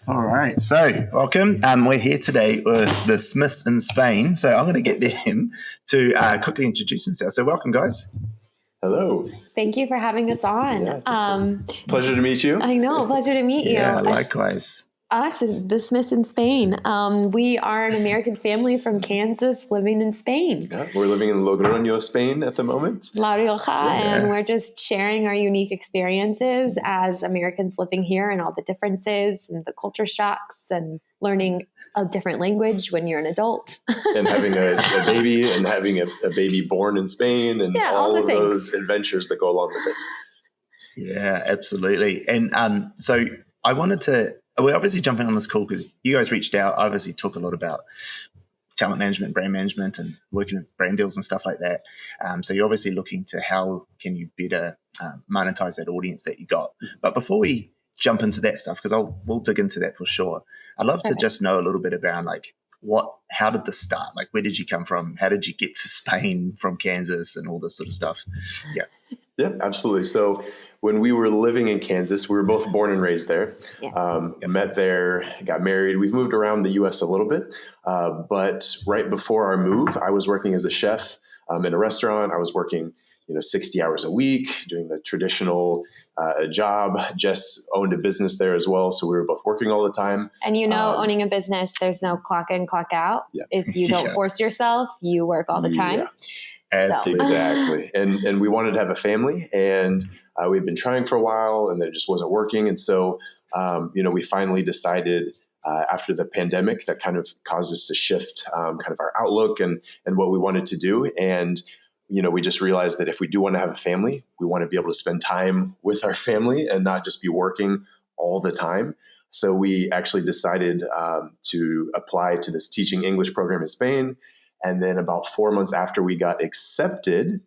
All right. So, welcome. We're here today with the Smiths in Spain. So, I'm going to get them to quickly introduce themselves. So, welcome, guys. Hello. Thank you for having us on. Yeah, pleasure to meet you. I know. Pleasure to meet you. Yeah, likewise. Us, the Smiths in Spain. We are an American family from Kansas living in Spain. Yeah, we're living in Logroño, Spain at the moment. La Rioja, and we're just sharing our unique experiences as Americans living here and all the differences and the culture shocks and learning a different language when you're an adult. And having a baby and having a baby born in Spain and all of those adventures that go along with it. Yeah, absolutely. And so I wanted to, we're obviously jumping on this call because you guys reached out. I obviously talk a lot about talent management, brand management, and working with brand deals and stuff like that. So you're obviously looking to how can you better monetize that audience that you got. But before we jump into that stuff, because we'll dig into that for sure, I'd love to just know a little bit around like how did this start? Like, where did you come from? How did you get to Spain from Kansas and all this sort of stuff? Yeah. Yeah, absolutely. So when we were living in Kansas, we were both born and raised there. Yeah. Met there, got married. We've moved around the U.S. a little bit. But right before our move, I was working as a chef in a restaurant. I was working 60 hours a week, doing the traditional job. Jess owned a business there as well. So we were both working all the time. And owning a business, there's no clock in, clock out. Yeah. If you don't force yourself, you work all the time. Yeah. Exactly. And we wanted to have a family, and we'd been trying for a while, and it just wasn't working. And so, we finally decided after the pandemic that kind of caused us to shift kind of our outlook and what we wanted to do. And, we just realized that if we do want to have a family, we want to be able to spend time with our family and not just be working all the time. So we actually decided to apply to this teaching English program in Spain. And then about 4 months after we got accepted,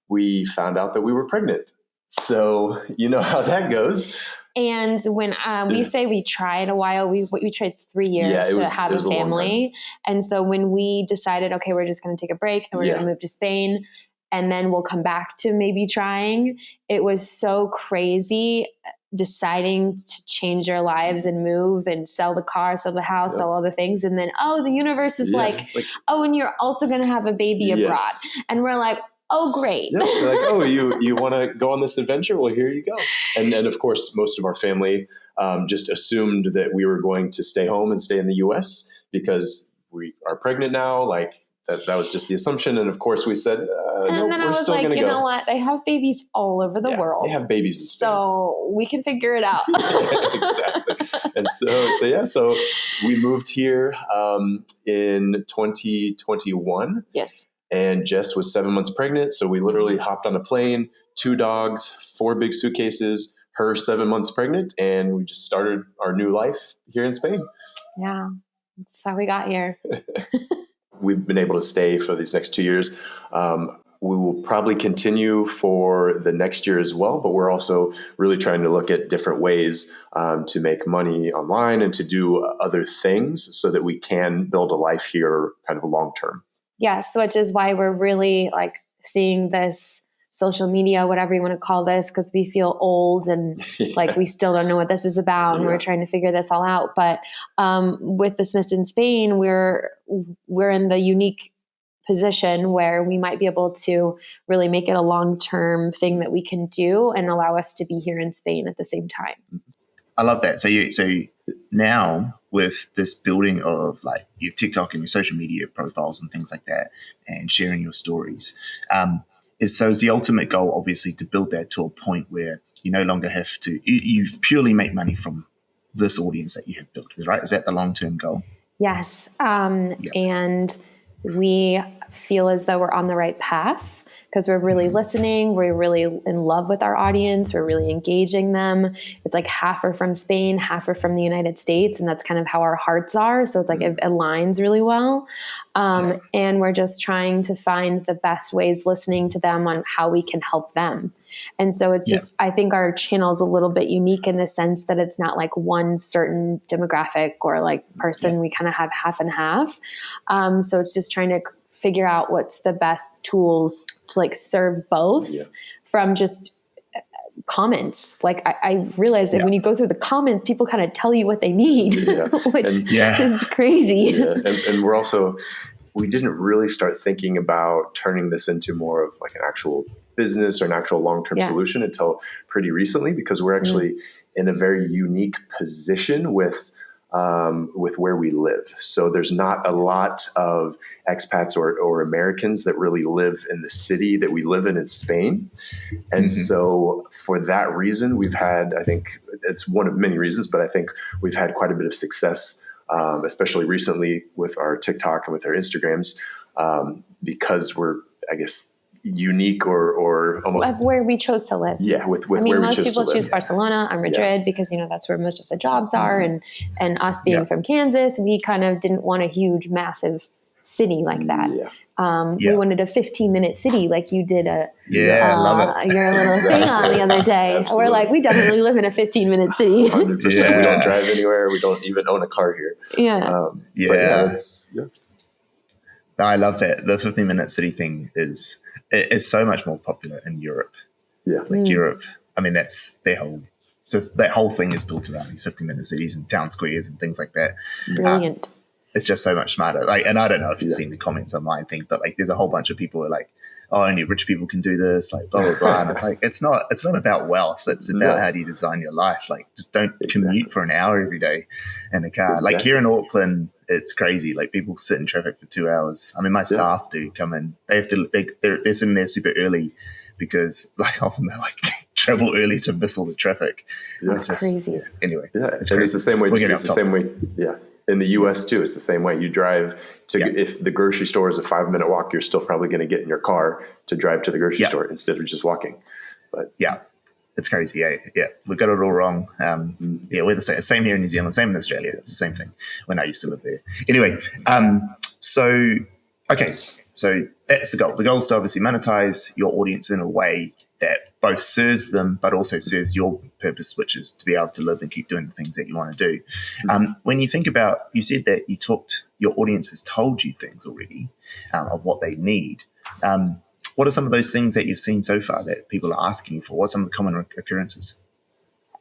we found out that we were pregnant. So you know how that goes. And when we say we tried a while, we tried 3 years to have a family. And so when we decided, okay, we're just going to take a break and we're going to move to Spain, and then we'll come back to maybe trying, it was so crazy deciding to change our lives and move and sell the car, sell the house, sell all the things. And then, the universe is like, and you're also going to have a baby abroad. And we're like, oh, great. Yeah, they're like, you want to go on this adventure? Well, here you go. And of course, most of our family just assumed that we were going to stay home and stay in the U.S. because we are pregnant now. Like that was just the assumption. And of course, we said, and then I was like, you know what? They have babies all over the world. They have babies in Spain. So we can figure it out. Exactly. And so we moved here in 2021. Yes. And Jess was 7 months pregnant. So we literally hopped on a plane, 2 dogs, 4 big suitcases, her 7 months pregnant. And we just started our new life here in Spain. Yeah. That's how we got here. We've been able to stay for these next 2 years. We will probably continue for the next year as well, but we're also really trying to look at different ways to make money online and to do other things so that we can build a life here kind of long term. Yes, which is why we're really like seeing this social media, whatever you want to call this, because we feel old and like we still don't know what this is about, and we're trying to figure this all out. But with the Smiths in Spain, we're in the unique position where we might be able to really make it a long-term thing that we can do and allow us to be here in Spain at the same time. I love that. So now with this building of like your TikTok and your social media profiles and things like that, and sharing your stories, is the ultimate goal obviously to build that to a point where you no longer have to, you purely make money from this audience that you have built, right? Is that the long-term goal? Yes. And we feel as though we're on the right path because we're really listening. We're really in love with our audience. We're really engaging them. It's like half are from Spain, half are from the United States. And that's kind of how our hearts are. So it's like it aligns really well. And we're just trying to find the best ways listening to them on how we can help them. And so it's just, I think our channel is a little bit unique in the sense that it's not like one certain demographic or like person. We kind of have half and half. So it's just trying to figure out what's the best tools to like serve both from just comments. Like I realized that when you go through the comments, people kind of tell you what they need, which is crazy. And we didn't really start thinking about turning this into more of like an actual business or an actual long-term solution until pretty recently, because we're actually in a very unique position with where we live. So there's not a lot of expats or Americans that really live in the city that we live in Spain. And so for that reason, we've had, I think it's one of many reasons, but I think we've had quite a bit of success, especially recently with our TikTok and with our Instagrams, because we're, I guess, unique or almost of where we chose to live. Yeah, with where we chose to live. Most people choose Barcelona or Madrid because that's where most of the jobs are, and us being from Kansas, we kind of didn't want a huge, massive city like that. We wanted a 15-minute city, like you did I love it. Your little thing on the other day. Absolutely. We're like, we definitely live in a 15-minute city. 100%. We don't drive anywhere. We don't even own a car here. I love that. The 15-minute city thing is so much more popular in Europe. Europe, I mean, that's their whole. So that whole thing is built around these 15-minute cities and town squares and things like that. It's brilliant. It's just so much smarter. Like, and I don't know if you've seen the comments on my thing, but like, there's a whole bunch of people who are like, "Oh, only rich people can do this." Like, blah blah blah. And it's like, it's not about wealth. It's about how do you design your life. Like, just don't commute for an hour every day in a car. Like here in Auckland, it's crazy. Like people sit in traffic for 2 hours. I mean, my staff do come in. They have to. They're sitting there super early because like often they like travel early to miss all the traffic. That's crazy. Anyway, it's the same way. It's the same way. Yeah. In the U.S. too, it's the same way. You drive to if the grocery store is a 5-minute walk, you're still probably going to get in your car to drive to the grocery store instead of just walking. But it's crazy. Yeah, we got it all wrong. We're the same here in New Zealand, same in Australia. It's the same thing when I used to live there. Anyway, so that's the goal. The goal is to obviously monetize your audience in a way that both serves them, but also serves your purpose, which is to be able to live and keep doing the things that you want to do. When you think about, you said that your audience has told you things already of what they need. What are some of those things that you've seen so far that people are asking for? What are some of the common occurrences?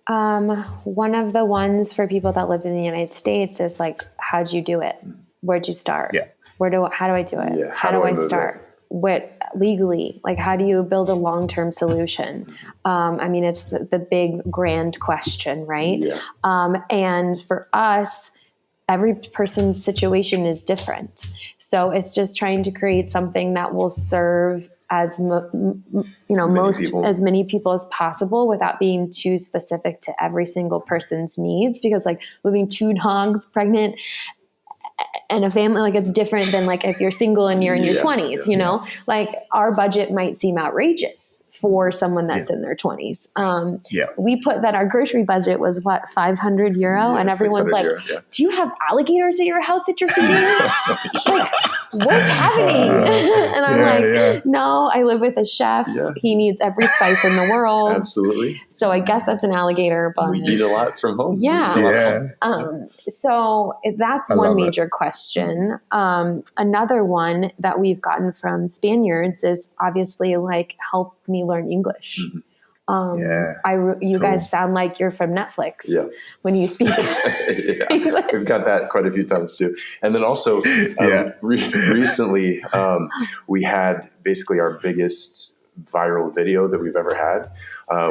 One of the ones for people that live in the United States is like, how'd you do it? Where'd you start? Yeah. How do I do it? How do I start? What legally, like, how do you build a long-term solution? I mean, it's the big grand question, right? And for us, every person's situation is different. So it's just trying to create something that will serve as many people as possible without being too specific to every single person's needs, because like moving 2 dogs pregnant and a family, like it's different than like if you're single and you're in your 20s, you know, like our budget might seem outrageous for someone that's in their 20s. We put that our grocery budget was what, €500, and everyone's like, do you have alligators at your house that you're feeding? Like, what's happening? And I'm like, no, I live with a chef. He needs every spice in the world. Absolutely. So I guess that's an alligator, but we eat a lot from home. So that's one major question. Another one that we've gotten from Spaniards is obviously like, help me learn English. You guys sound like you're from Netflix when you speak. We've got that quite a few times too. And then also recently we had basically our biggest viral video that we've ever had.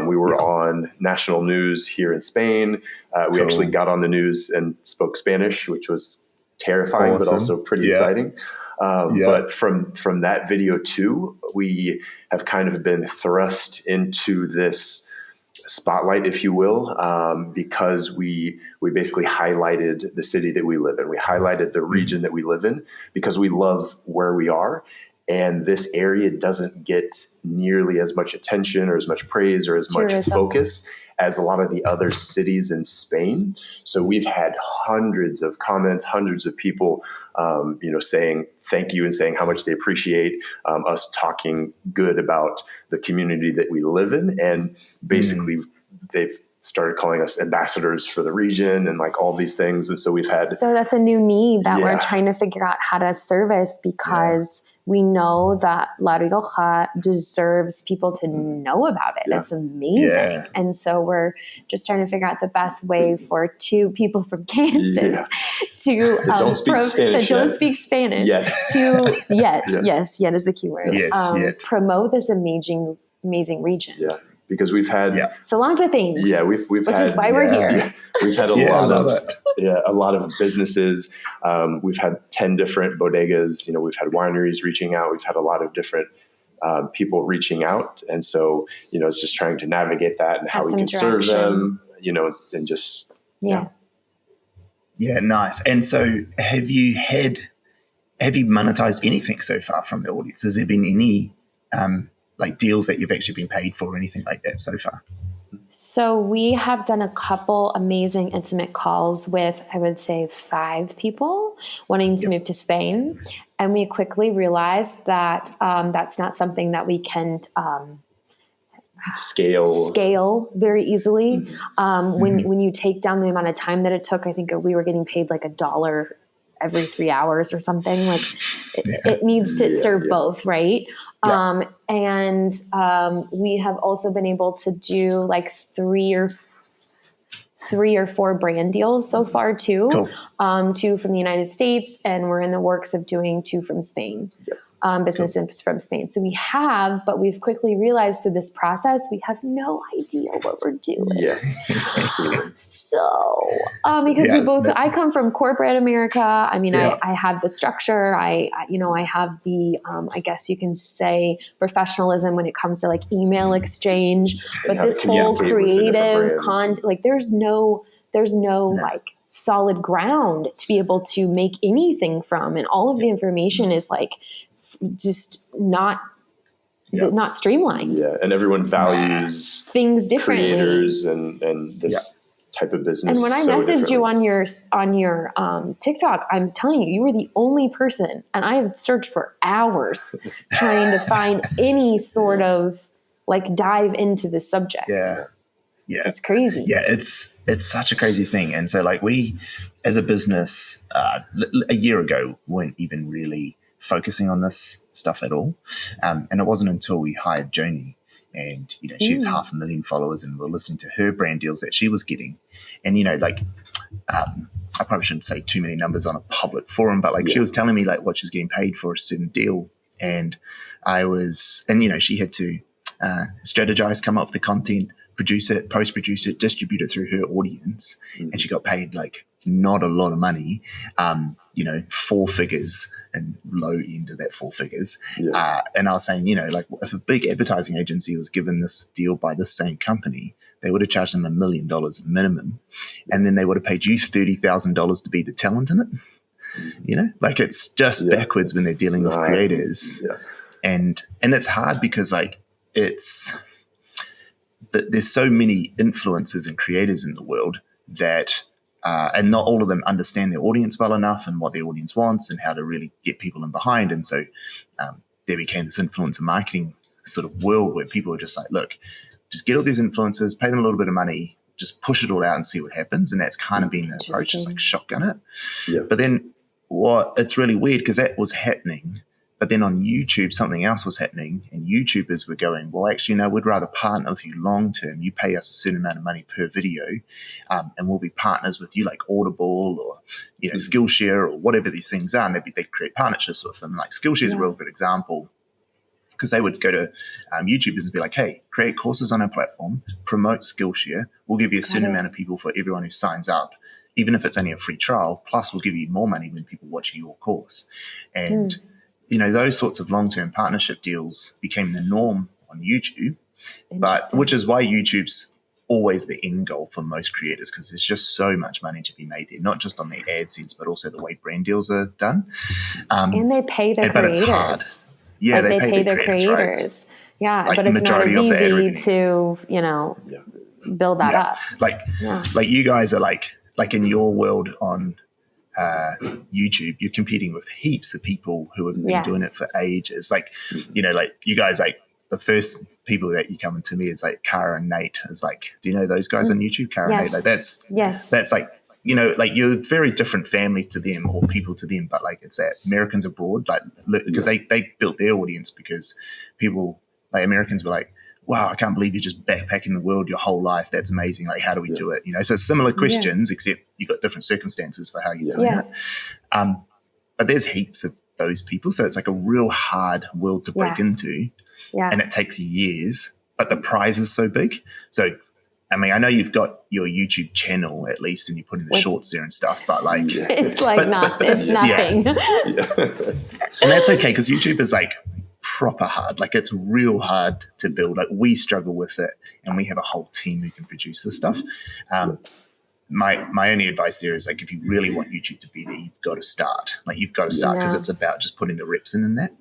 We were on national news here in Spain. We actually got on the news and spoke Spanish, which was terrifying, but also pretty exciting. But from that video too, we have kind of been thrust into this spotlight, if you will, because we basically highlighted the city that we live in. We highlighted the region that we live in because we love where we are. And this area doesn't get nearly as much attention or as much praise or as much focus as a lot of the other cities in Spain. So we've had hundreds of comments, hundreds of people, saying thank you and saying how much they appreciate us talking good about the community that we live in. And basically they've started calling us ambassadors for the region and like all these things. And so we've had... So that's a new need that we're trying to figure out how to service, because we know that La Rioja deserves people to know about it. It's amazing. Yeah. And so we're just trying to figure out the best way for two people from Kansas to don't speak Spanish yet. Yet is the key word. Promote this amazing region. Yeah. Because we've had so lots of things. Yeah, we've which had, is why we're here. Yeah, we've had a lot of businesses. We've had 10 different bodegas. You know, we've had wineries reaching out. We've had a lot of different people reaching out, and so you know, it's just trying to navigate that and how we can serve them. You know, and just yeah, nice. And so, have you monetized anything so far from the audience? Has there been any like deals that you've actually been paid for or anything like that so far? So we have done a couple amazing intimate calls with, I would say, 5 people wanting to move to Spain. And we quickly realized that that's not something that we can scale very easily. When you take down the amount of time that it took, I think we were getting paid like $1 every 3 hours or something. Like it needs to serve both, right? And we have also been able to do like 3 or 4 brand deals so far too. Cool. 2 from the United States, and we're in the works of doing 2 from Spain. Businesses from Spain. So we have, but we've quickly realized through this process, we have no idea what we're doing. Yes, absolutely. So, because I come from corporate America. I mean, I have the structure. I have the, I guess you can say professionalism when it comes to like email exchange, but this whole creative content, like there's no like solid ground to be able to make anything from. And all of the information is like, just not streamlined. Yeah, and everyone values things differently. Creators and this type of business. And when I messaged you on your TikTok, I'm telling you were the only person, and I have searched for hours trying to find any sort of like dive into the subject. Yeah, it's crazy. Yeah, it's such a crazy thing. And so like we, as a business, a year ago, weren't even really focusing on this stuff at all. And it wasn't until we hired Joni, and, you know, she has 500,000 followers, and we're listening to her brand deals that she was getting. And, you know, like, I probably shouldn't say too many numbers on a public forum, but like she was telling me like what she was getting paid for a certain deal. And you know, she had to strategize, come up with the content, produce it, post-produce it, distribute it through her audience. And she got paid like not a lot of money, you know, 4 figures and low end of that 4 figures. And I was saying, you know, like if a big advertising agency was given this deal by this same company, they would have charged them $1 million minimum. And then they would have paid you $30,000 to be the talent in it. You know, like it's just backwards when they're dealing with creators. And it's hard because like there's so many influencers and creators in the world that and not all of them understand their audience well enough and what their audience wants and how to really get people in behind. And so there became this influencer marketing sort of world where people are just like, look, just get all these influencers, pay them a little bit of money, just push it all out and see what happens. And that's kind of been the approach, just like shotgun it. But then it's really weird because that was happening. But then on YouTube, something else was happening, and YouTubers were going, well, actually, no, we'd rather partner with you long term. You pay us a certain amount of money per video, and we'll be partners with you, like Audible or, you know, Skillshare or whatever these things are. And they'd create partnerships with them. Like Skillshare is a real good example, because they would go to YouTubers and be like, hey, create courses on our platform, promote Skillshare. We'll give you a certain amount of people for everyone who signs up, even if it's only a free trial. Plus, we'll give you more money when people watch your course. And you know, those sorts of long-term partnership deals became the norm on YouTube, which is why YouTube's always the end goal for most creators, because there's just so much money to be made there, not just on the AdSense, but also the way brand deals are done. And they pay their creators. But it's hard. Yeah, like they pay their creators. Right? Yeah, like, but it's not as easy to, you know, build that up. Like you guys are like in your world on YouTube, you're competing with heaps of people who have been doing it for ages. Like, you know, like you guys, like the first people that you come to me is like Cara and Nate. Is like, do you know those guys on YouTube? Cara and Nate, like that's like you know, like you're a very different family to them or people to them, but like it's that Americans abroad, like because they built their audience because people like Americans were like, wow, I can't believe you're just backpacking the world your whole life. That's amazing. Like, how do we do it? You know, so similar questions, except you've got different circumstances for how you're doing it. But there's heaps of those people. So it's like a real hard world to break into. And it takes years, but the prize is so big. So I mean, I know you've got your YouTube channel at least, and you put in the shorts there and stuff, but like, it's like it's nothing. And that's okay because YouTube is like proper hard. Like it's real hard to build. Like we struggle with it, and we have a whole team who can produce this stuff. My only advice there is like, if you really want YouTube to be there, you've got to start. Like you've got to start because it's about just putting the reps in that.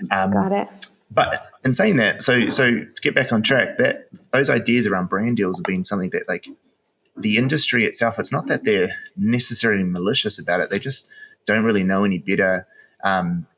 Got it. But in saying that, so to get back on track, that those ideas around brand deals have been something that like the industry itself, it's not that they're necessarily malicious about it. They just don't really know any better.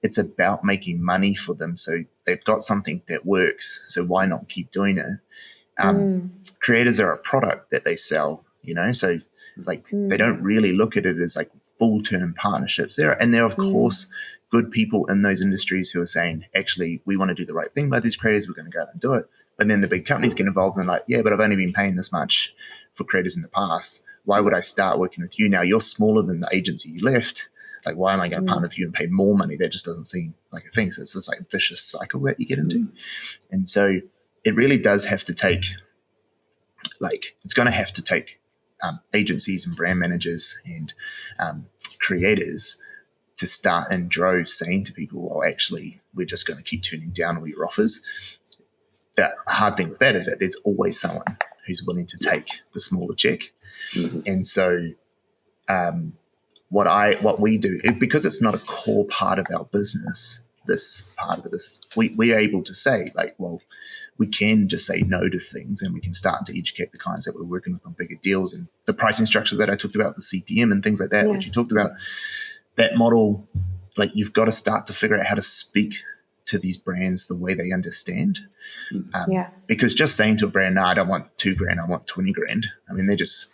It's about making money for them. So they've got something that works. So why not keep doing it? Creators are a product that they sell, you know, so like they don't really look at it as like full-term partnerships. There are of course good people in those industries who are saying, actually, we want to do the right thing by these creators. We're going to go out and do it. But then the big companies get involved and like, yeah, but I've only been paying this much for creators in the past. Why would I start working with you now? You're smaller than the agency you left. Like, why am I going to partner with you and pay more money? That just doesn't seem like a thing. So it's this like vicious cycle that you get into. And so it really does have to take, like, it's going to have to take agencies and brand managers and creators to start in droves saying to people, well, actually, we're just going to keep turning down all your offers. The hard thing with that is that there's always someone who's willing to take the smaller check. And so what we do, because it's not a core part of our business, this part of this, we are able to say like, well, we can just say no to things and we can start to educate the clients that we're working with on bigger deals. And the pricing structure that I talked about, the CPM and things like that, which you talked about, that model, like you've got to start to figure out how to speak to these brands the way they understand. Because just saying to a brand, no, I don't want $2,000, I want 20 grand. I mean, they're just,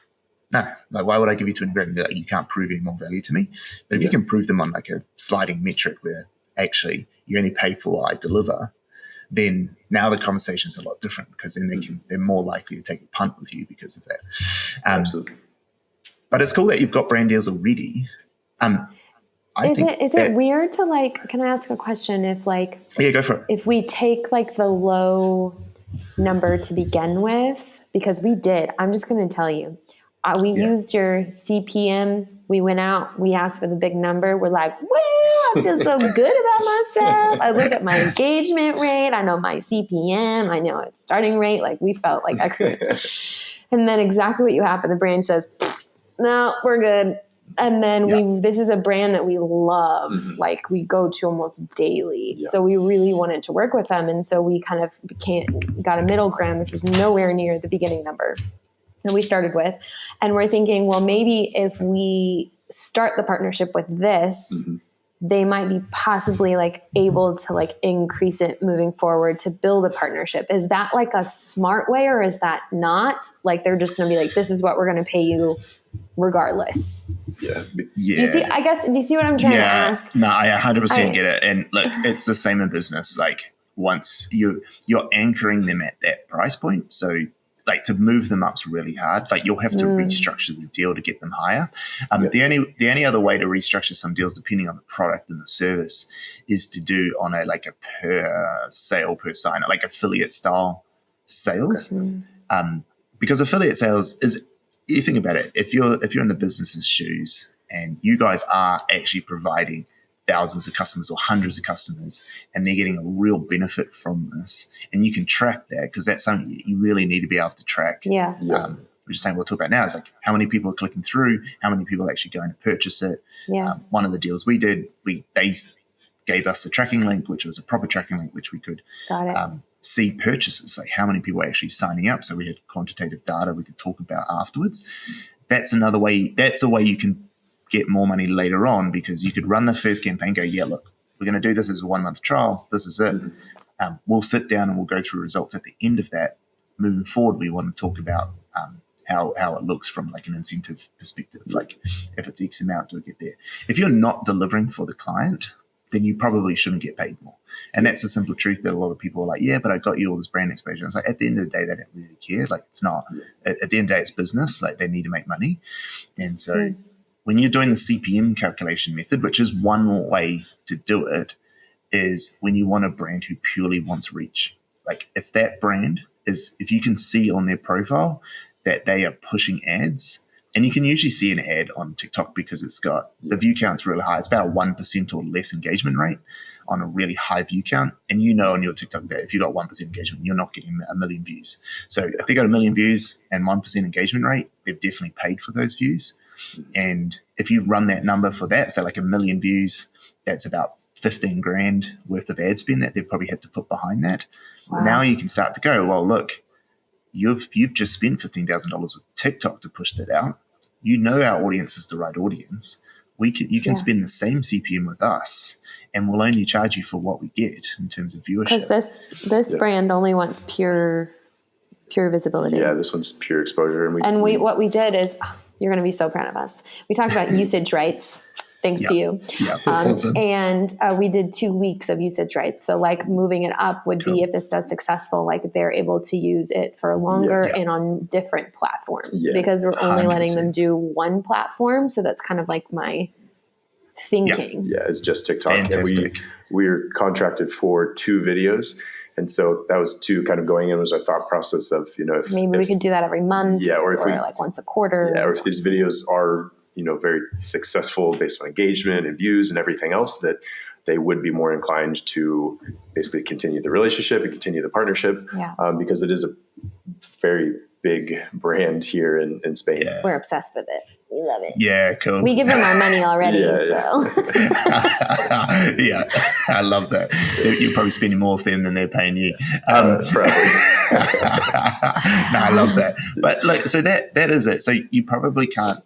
no, like why would I give you 20 grand? Like, you can't prove any more value to me. But if you can prove them on like a sliding metric where actually you only pay for what I deliver, then now the conversation's a lot different because then they're more likely to take a punt with you because of that. Absolutely. But it's cool that you've got brand deals already. Is it weird to like, can I ask a question? If like, go for it. If we take like the low number to begin with, because we did, I'm just going to tell you, we used your CPM. We went out, we asked for the big number. We're like, well, I feel so good about myself. I look at my engagement rate. I know my CPM. I know its starting rate. Like we felt like experts. And then exactly what you happen. The brand says, no, we're good. And then this is a brand that we love. Like we go to almost daily. So we really wanted to work with them. And so we kind of got a middle ground, which was nowhere near the beginning number that we started with. And we're thinking, well, maybe if we start the partnership with this, they might be possibly like able to like increase it moving forward to build a partnership. Is that like a smart way or is that not? Like they're just going to be like, this is what we're going to pay you regardless. Yeah. Do you see what I'm trying to ask? No, I 100% get it. And look, it's the same in business. Like once you're anchoring them at that price point. So like to move them up is really hard. Like you'll have to restructure the deal to get them higher. The only other way to restructure some deals, depending on the product and the service, is to do on a per sale per sign, like affiliate style sales. Because affiliate sales is, you think about it, if you're in the business's shoes and you guys are actually providing thousands of customers or hundreds of customers and they're getting a real benefit from this, and you can track that because that's something you really need to be able to track. We're just saying we'll talk about now is like how many people are clicking through, how many people are actually going to purchase it. One of the deals we did, they gave us the tracking link, which was a proper tracking link, which we could see purchases, like how many people are actually signing up. So we had quantitative data we could talk about afterwards. That's another way. That's a way you can get more money later on, because you could run the first campaign, go, yeah, look, we're going to do this as a 1 month trial. This is it. We'll sit down and we'll go through results at the end of that. Moving forward, we want to talk about how it looks from like an incentive perspective. Like if it's X amount, do we get there? If you're not delivering for the client, then you probably shouldn't get paid more. And that's the simple truth that a lot of people are like, yeah, but I got you all this brand exposure. And it's like, at the end of the day, they don't really care. Like it's not, at the end of the day, it's business. Like they need to make money. And so when you're doing the CPM calculation method, which is one way to do it, is when you want a brand who purely wants reach. Like if that brand is, if you can see on their profile that they are pushing ads, and you can usually see an ad on TikTok because it's got the view count's really high. It's about a 1% or less engagement rate on a really high view count. And you know on your TikTok that if you got 1% engagement, you're not getting a million views. So if they got a million views and 1% engagement rate, they've definitely paid for those views. And if you run that number for that, so like a million views, that's about 15 grand worth of ad spend that they probably have to put behind that. Wow. Now you can start to go, well, look, you've just spent $15,000 with TikTok to push that out. You know our audience is the right audience. You can spend the same CPM with us, and we'll only charge you for what we get in terms of viewership. Because this brand only wants pure visibility. Yeah, this one's pure exposure. And what we did is, you're going to be so proud of us. We talked about usage rights. Thanks to you. Yeah, awesome. And we did 2 weeks of usage rights. So like moving it up would be, if this does successful, like they're able to use it for longer and on different platforms because we're only 100%. letting them do one platform. So that's kind of like my thinking. Yeah, it's just TikTok. Fantastic. And we're contracted for 2 videos. And so that was kind of going in was our thought process of, if maybe we could do that every month or like once a quarter. Yeah, or if these videos are, very successful based on engagement and views and everything else, that they would be more inclined to basically continue the relationship and continue the partnership because it is a very big brand here in Spain. Yeah. We're obsessed with it. We love it. Yeah, cool. We give them our money already. Yeah, I love that. You're probably spending more with them than they're paying you. Probably. No, I love that. But like, so that is it. So you probably can't.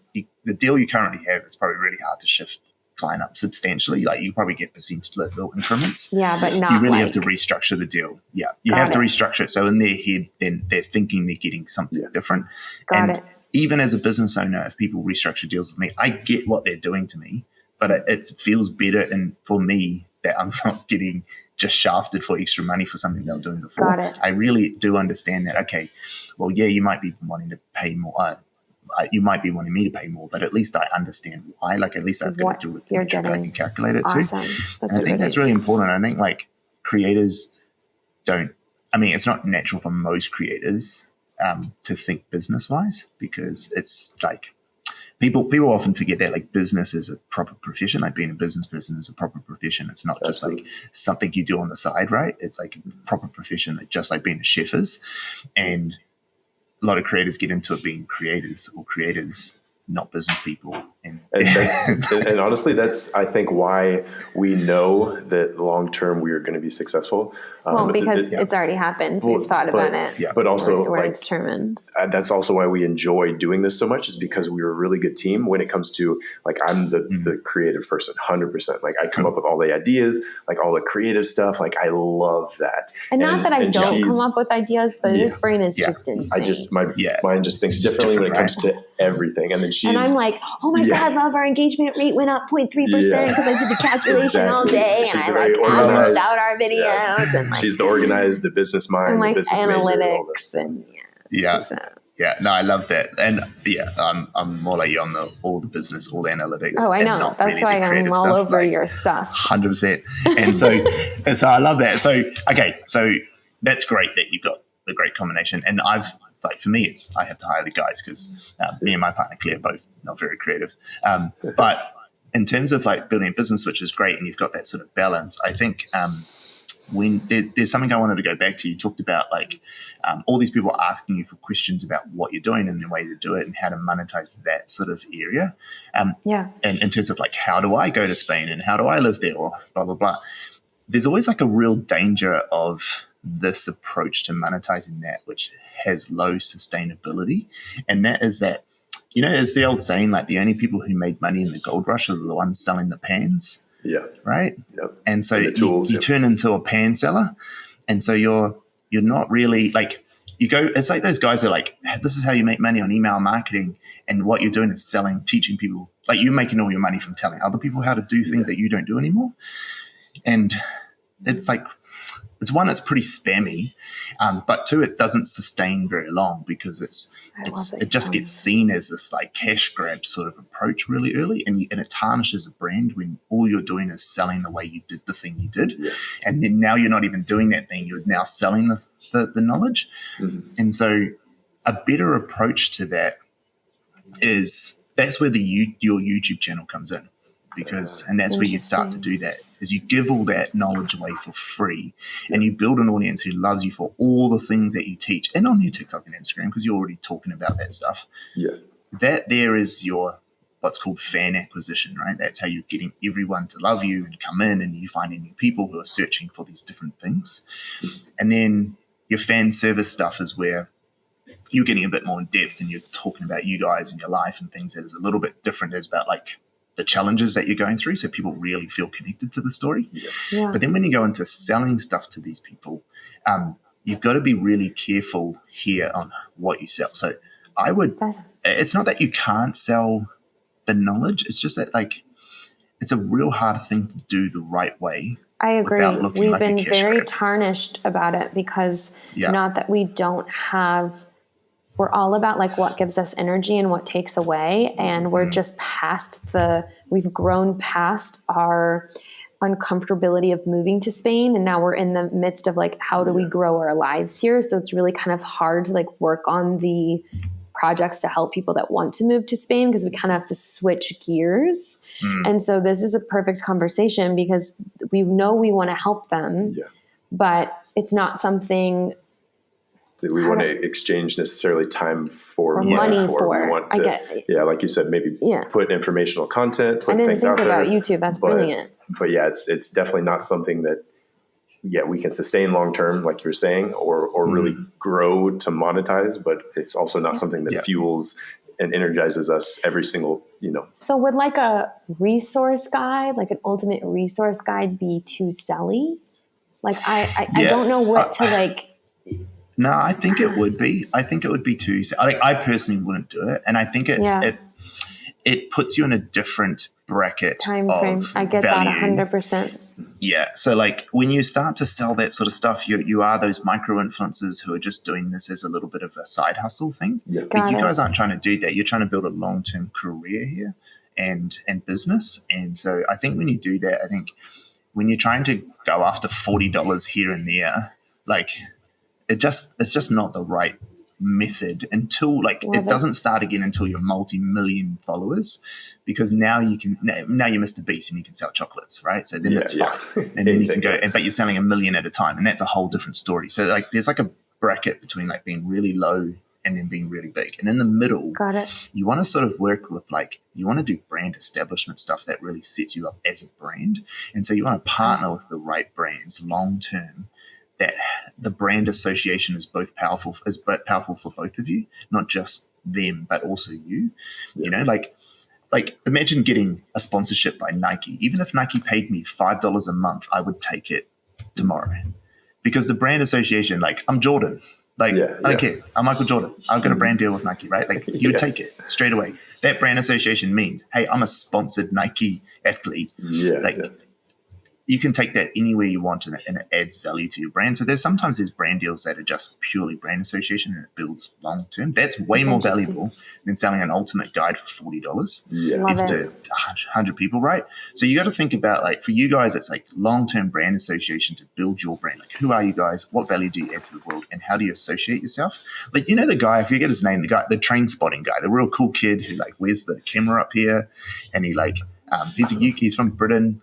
The deal you currently have is probably really hard to shift client up substantially. Like you probably get percentage little increments. Yeah, but not. You really have to restructure the deal. Yeah, you have to restructure it. So in their head, then they're thinking they're getting something different. Got it. Even as a business owner, if people restructure deals with me, I get what they're doing to me, but it feels better and for me that I'm not getting just shafted for extra money for something they were doing before. Got it. I really do understand that. Okay, well, yeah, you might be wanting to pay more. You might be wanting me to pay more, but at least I understand why. Like at least I've got to do it. I can calculate it too. And I think that's really important. I think like creators don't. I mean, it's not natural for most creators to think business wise because it's like people often forget that like business is a proper profession. Like being a business person is a proper profession. It's not just like something you do on the side, right? It's like a proper profession, like just like being a chef is. And a lot of creators get into it being creators or creatives, not business people. And honestly, that's, I think, why we know that long-term we are going to be successful. Well, because it's already happened. We've thought about it. Yeah. But also, we're determined. That's also why we enjoy doing this so much is because we're a really good team when it comes to, like, I'm the creative person, 100%. Like, I come up with all the ideas, like, all the creative stuff. Like, I love that. And not that I don't come up with ideas, but his brain is just insane. My mind just thinks differently when it comes to everything. And then I'm like, oh my God, love, our engagement rate went up 0.3% because I did the calculation all day and I averaged out our videos. And she's the organized, the business mind, and like the business analytics No, I love that, and I'm more like you on all the business, all the analytics. Oh, I know. That's really why I'm all stuff, over your stuff. 100%. And so I love that. So that's great that you've got the great combination. And for me, I have to hire the guys because me and my partner Claire both not very creative. But in terms of like building a business, which is great, and you've got that sort of balance, I think. When there's something I wanted to go back to, you talked about like all these people asking you for questions about what you're doing and the way to do it and how to monetize that sort of area. And in terms of like, how do I go to Spain and how do I live there or blah, blah, blah. There's always like a real danger of this approach to monetizing that, which has low sustainability. And that is that, it's the old saying, like the only people who made money in the gold rush are the ones selling the pans. Yeah. Right. Yep. And so you turn into a pan seller. And so you're not really like, it's like those guys are like, this is how you make money on email marketing. And what you're doing is teaching people, like you're making all your money from telling other people how to do things that you don't do anymore. And it's like, it's one that's pretty spammy, but two, it doesn't sustain very long because it just gets seen as this like cash grab sort of approach really early, and it tarnishes a brand when all you're doing is selling the way you did the thing you did, and then now you're not even doing that thing; you're now selling the knowledge, and so a better approach to that is that's where your YouTube channel comes in. And that's where you start to do that, is you give all that knowledge away for free, and you build an audience who loves you for all the things that you teach, and on your TikTok and Instagram, because you're already talking about that stuff. That there is your what's called fan acquisition, right? That's how you're getting everyone to love you and come in, and you finding new people who are searching for these different things. And then your fan service stuff is where you're getting a bit more in depth, and you're talking about you guys and your life and things that is a little bit different. It's about like the challenges that you're going through, so people really feel connected to the story. But then when you go into selling stuff to these people, you've got to be really careful here on what you sell. So it's not that you can't sell the knowledge, it's just that like it's a real hard thing to do the right way. I agree. We've like been very tarnished about it because not that we don't have, we're all about like what gives us energy and what takes away. And we're just we've grown past our uncomfortability of moving to Spain. And now we're in the midst of like, how do we grow our lives here? So it's really kind of hard to like work on the projects to help people that want to move to Spain, because we kind of have to switch gears. And so this is a perfect conversation because we know we want to help them, but it's not something that we want to exchange necessarily time for money for. We want to, like you said, maybe put informational content, put things out there. I didn't think about YouTube. That's brilliant. But it's definitely not something that we can sustain long term, like you were saying, or really grow to monetize. But it's also not something that fuels and energizes us every single, So would like a resource guide, like an ultimate resource guide, be too selly? Like I don't know what to like. No, I think it would be. I think it would be too. I personally wouldn't do it, and I think it puts you in a different bracket time frame. I get value. That 100%. Yeah. So like when you start to sell that sort of stuff, you are those micro influencers who are just doing this as a little bit of a side hustle thing. But you guys aren't trying to do that. You're trying to build a long-term career here and business. And so I think when you do that, I think when you're trying to go after $40 here and there, like it's just not the right method until it doesn't start again until you're multi-million followers, because now you're Mr. Beast and you can sell chocolates, right? So then that's fine. And then you can go, but you're selling 1 million at a time, and that's a whole different story. So like there's like a bracket between like being really low and then being really big. And in the middle, you want to sort of work with you want to do brand establishment stuff that really sets you up as a brand. And so you want to partner with the right brands long term, that the brand association is powerful for both of you, not just them, but also you. Like imagine getting a sponsorship by Nike. Even if Nike paid me $5 a month, I would take it tomorrow, because the brand association, like I'm Jordan. I don't care. I'm Michael Jordan. I've got a brand deal with Nike, right? Like you would take it straight away. That brand association means, hey, I'm a sponsored Nike athlete. You can take that anywhere you want, and it adds value to your brand. So sometimes there's brand deals that are just purely brand association, and it builds long term. That's way more valuable than selling an ultimate guide for $40 to 100 people, right? So you got to think about, for you guys, it's like long term brand association to build your brand. Like, who are you guys? What value do you add to the world? And how do you associate yourself? Like, the guy, I forget his name, the train spotting guy, the real cool kid who wears the camera up here, and he's from Britain.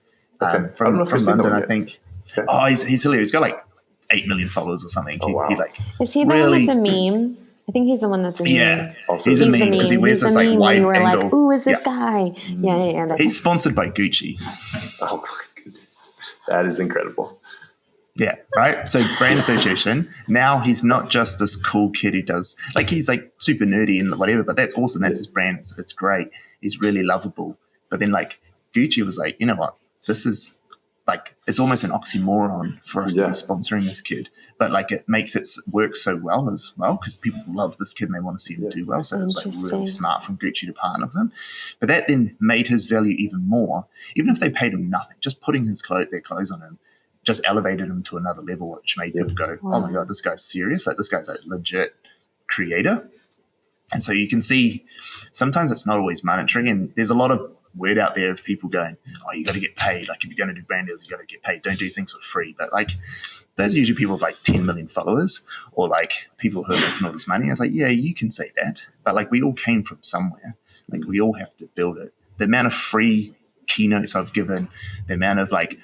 From London, I think. Okay. Oh, he's hilarious. He's got 8 million followers or something. Is he the one that's a meme? I think he's the one that's a meme. Yeah, he's a meme because he wears this wide you were angle. Like, ooh, is this guy? Yeah. He's sponsored by Gucci. Oh my goodness, that is incredible. Yeah, right. So brand association. Now he's not just this cool kid who does he's super nerdy and whatever, but that's awesome. That's his brand. It's great. He's really lovable. But then Gucci was like, you know what? This is like it's almost an oxymoron for us to be sponsoring this kid, but like it makes it work so well as well because people love this kid and they want to see him do well. So it's like really smart from Gucci to partner with him. But that then made his value even more, even if they paid him nothing, just putting their clothes on him just elevated him to another level, which made people go, oh my God, this guy's serious. Like this guy's a legit creator. And so you can see sometimes it's not always monetary, and there's a lot of word out there of people going, oh, you got to get paid. Like if you're going to do brand deals, you got to get paid. Don't do things for free. But like those are usually people with like 10 million followers or like people who are making all this money. I was like, yeah, you can say that. But like we all came from somewhere. Like we all have to build it. The amount of free keynotes I've given, the amount of like,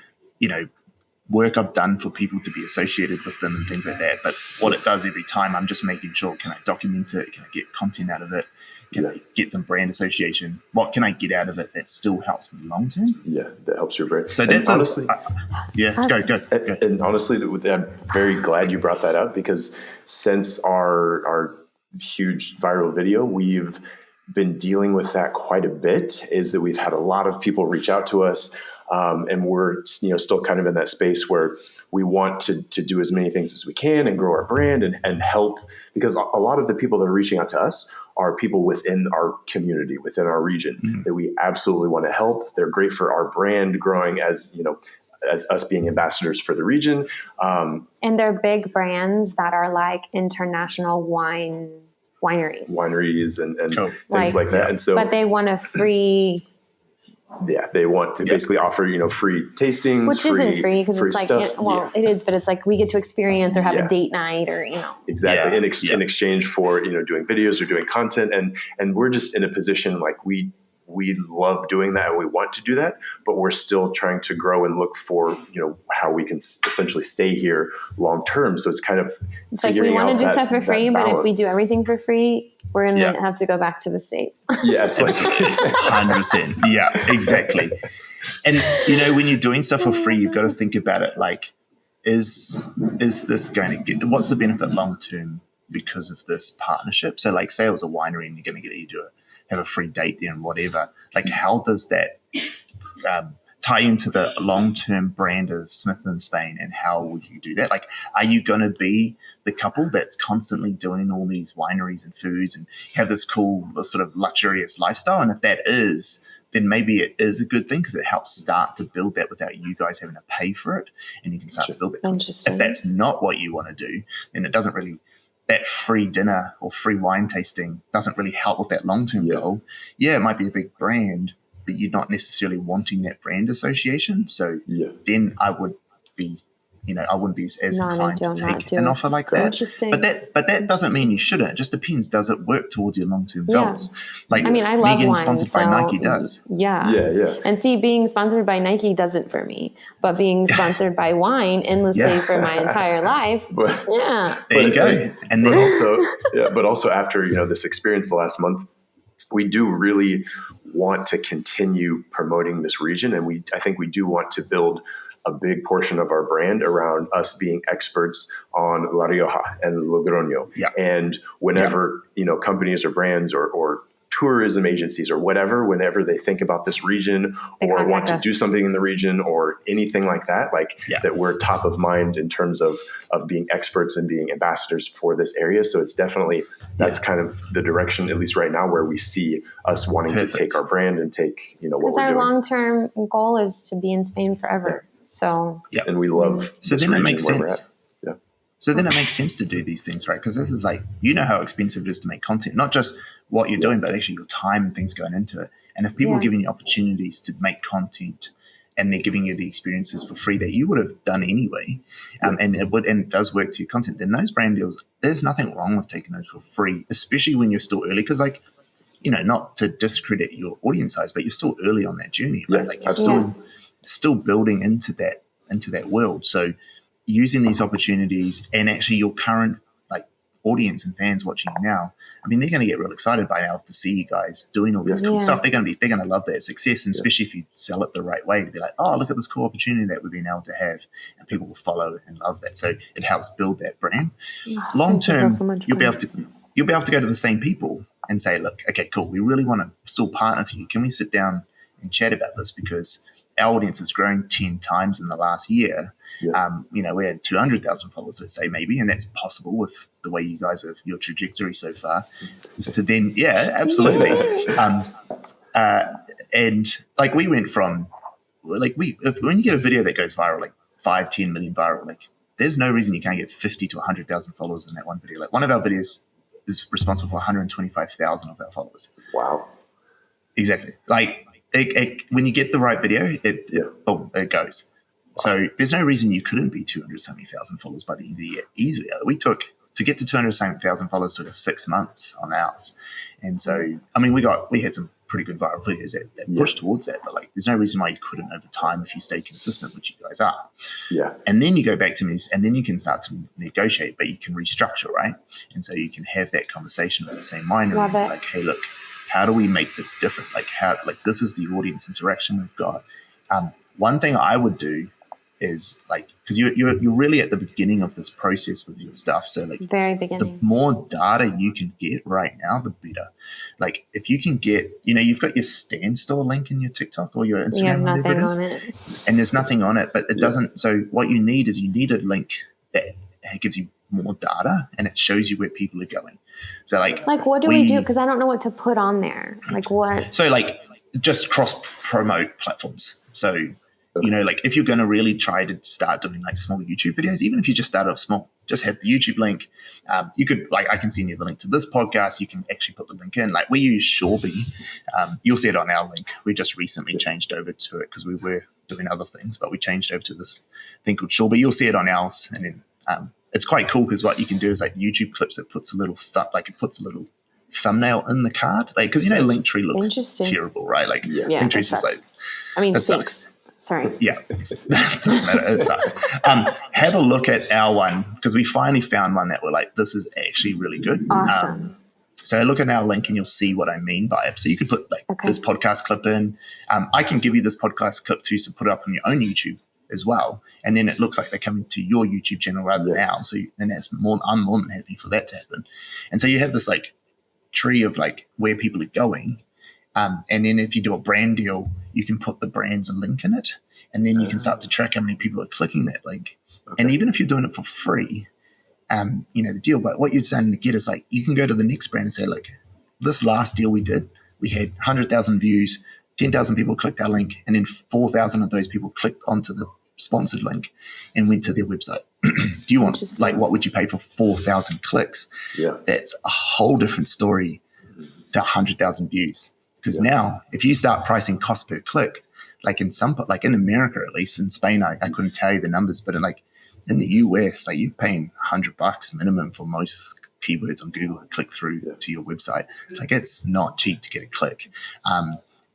work I've done for people to be associated with them and things like that. But what it does every time, I'm just making sure, can I document it? Can I get content out of it? Can I get some brand association? What can I get out of it that still helps me long term? Yeah, that helps your brand. So that's honestly, go. And honestly, I'm very glad you brought that up because since our huge viral video, we've been dealing with that quite a bit. Is that we've had a lot of people reach out to us, and we're still kind of in that space where we want to do as many things as we can and grow our brand and help, because a lot of the people that are reaching out to us are people within our community, within our region that we absolutely want to help. They're great for our brand growing as us being ambassadors for the region. And they're big brands that are like international wineries and things like that. And so, but they want a free. Yeah, they want to basically offer, free tastings. Which isn't free because it's like, it is, but it's like we get to experience or have a date night or, Exactly. In exchange for, doing videos or doing content. And we're just in a position like we love doing that and we want to do that, but we're still trying to grow and look for, how we can essentially stay here long term. So it's kind of it's like we want to do stuff for free, but if we do everything for free, we're going to have to go back to the States. Yeah, it's like 100%. Yeah, exactly. And, when you're doing stuff for free, you've got to think about it like, is this going to what's the benefit long term because of this partnership? So like say it was a winery and you're going to get you to have a free date there and whatever. Like how does that tie into the long-term brand of Smith & Spain, and how would you do that? Like, are you going to be the couple that's constantly doing all these wineries and foods and have this cool sort of luxurious lifestyle? And if that is, then maybe it is a good thing because it helps start to build that without you guys having to pay for it, and you can start to build it. Interesting. If that's not what you want to do, then it doesn't really, that free dinner or free wine tasting doesn't really help with that long-term goal. Yeah, it might be a big brand, but you're not necessarily wanting that brand association. So then I would be, I wouldn't be as inclined to take an offer like that. Interesting. But that doesn't mean you shouldn't. It just depends. Does it work towards your long-term goals? Like, I love me getting wine, sponsored by Nike does. Yeah. And see, being sponsored by Nike doesn't for me, but being sponsored by wine endlessly for my entire life. There you go. And then but also after, this experience the last month, we do really want to continue promoting this region. And I think we do want to build a big portion of our brand around us being experts on La Rioja and Logroño. Yeah. And whenever, companies or brands or tourism agencies or whenever they think about this region or want to do something in the region or anything like that, that we're top of mind in terms of being experts and being ambassadors for this area. So it's definitely, that's kind of the direction, at least right now, where we see us wanting to take our brand and take, what we're doing. Because our long-term goal is to be in Spain forever. So, and we love this region makes where we're sense. at. So then it makes sense to do these things, right? Because this is like, how expensive it is to make content, not just what you're doing, but actually your time and things going into it. And if people are giving you opportunities to make content and they're giving you the experiences for free that you would have done anyway, and it does work to your content, then those brand deals, there's nothing wrong with taking those for free, especially when you're still early. Because not to discredit your audience size, but you're still early on that journey, right? Like you're still building into that world. So using these opportunities and actually your current audience and fans watching you now, I mean, they're going to get real excited by now to see you guys doing all this cool stuff. They're going to love that success, and especially if you sell it the right way, to be like, oh, look at this cool opportunity that we've been able to have, and people will follow and love that. So it helps build that brand. Long term, you'll be able to go to the same people and say, look, okay, cool, we really want to still partner with you. Can we sit down and chat about this? Because our audience has grown 10 times in the last year. Yeah. We had 200,000 followers, let's say, maybe, and that's possible with the way you guys have your trajectory so far. Is to then, absolutely. And like we went from like when you get a video that goes viral, like 5-10 million viral, like there's no reason you can't get 50 to 100,000 followers in that one video. Like one of our videos is responsible for 125,000 of our followers. Wow. Exactly. Like when you get the right video, it goes. Wow. So there's no reason you couldn't be 270,000 followers by the end of the year easily. To get to 270,000 followers took us 6 months on ours. And so, I mean, we had some pretty good viral videos that pushed towards that, but like, there's no reason why you couldn't over time if you stay consistent, which you guys are. Yeah. And then you go back to me, and then you can start to negotiate, but you can restructure, right? And so you can have that conversation with the same mind. Love it. Like, hey, look, how do we make this different? Like, this is the audience interaction we've got. One thing I would do is like, because you're really at the beginning of this process with your stuff. So like very beginning, the more data you can get right now, the better. Like if you can get, you've got your standstill link in your TikTok or your Instagram, whatever it is, and there's nothing on it, but it doesn't. So what you need is a link that gives you more data and it shows you where people are going. So like what do we do? Because I don't know what to put on there. Like what? So like just cross promote platforms. So like if you're going to really try to start doing like small YouTube videos, even if you just start off small, just have the YouTube link. You could I can send you the link to this podcast. You can actually put the link in. Like we use Shorby. You'll see it on our link. We just recently changed over to it because we were doing other things, but we changed over to this thing called Shorby. You'll see it on ours. And then it's quite cool because what you can do is like YouTube clips, it puts a little thumbnail in the card. Like, because Linktree looks terrible, right? Like Linktree's just like, it sucks. Sorry. Yeah, it doesn't matter. It sucks. Have a look at our one because we finally found one that we're like, this is actually really good. Awesome. So look at our link and you'll see what I mean by it. So you could put this podcast clip in. I can give you this podcast clip too, so put it up on your own YouTube as well. And then it looks like they're coming to your YouTube channel rather than ours. So then I'm more than happy for that to happen. And so you have this like tree of like where people are going. And then if you do a brand deal, you can put the brand's link in it, and then you can start to track how many people are clicking that link. Okay. And even if you're doing it for free, the deal. But what you're starting to get is like you can go to the next brand and say, like, this last deal we did, we had 100,000 views, 10,000 people clicked our link, and then 4,000 of those people clicked onto the sponsored link and went to their website. Do you want what would you pay for 4,000 clicks? Yeah, that's a whole different story to 100,000 views. Because now, if you start pricing cost per click, like in America, at least in Spain, I couldn't tell you the numbers, but in the US, like you're paying $100 minimum for most keywords on Google to click through to your website. Like it's not cheap to get a click.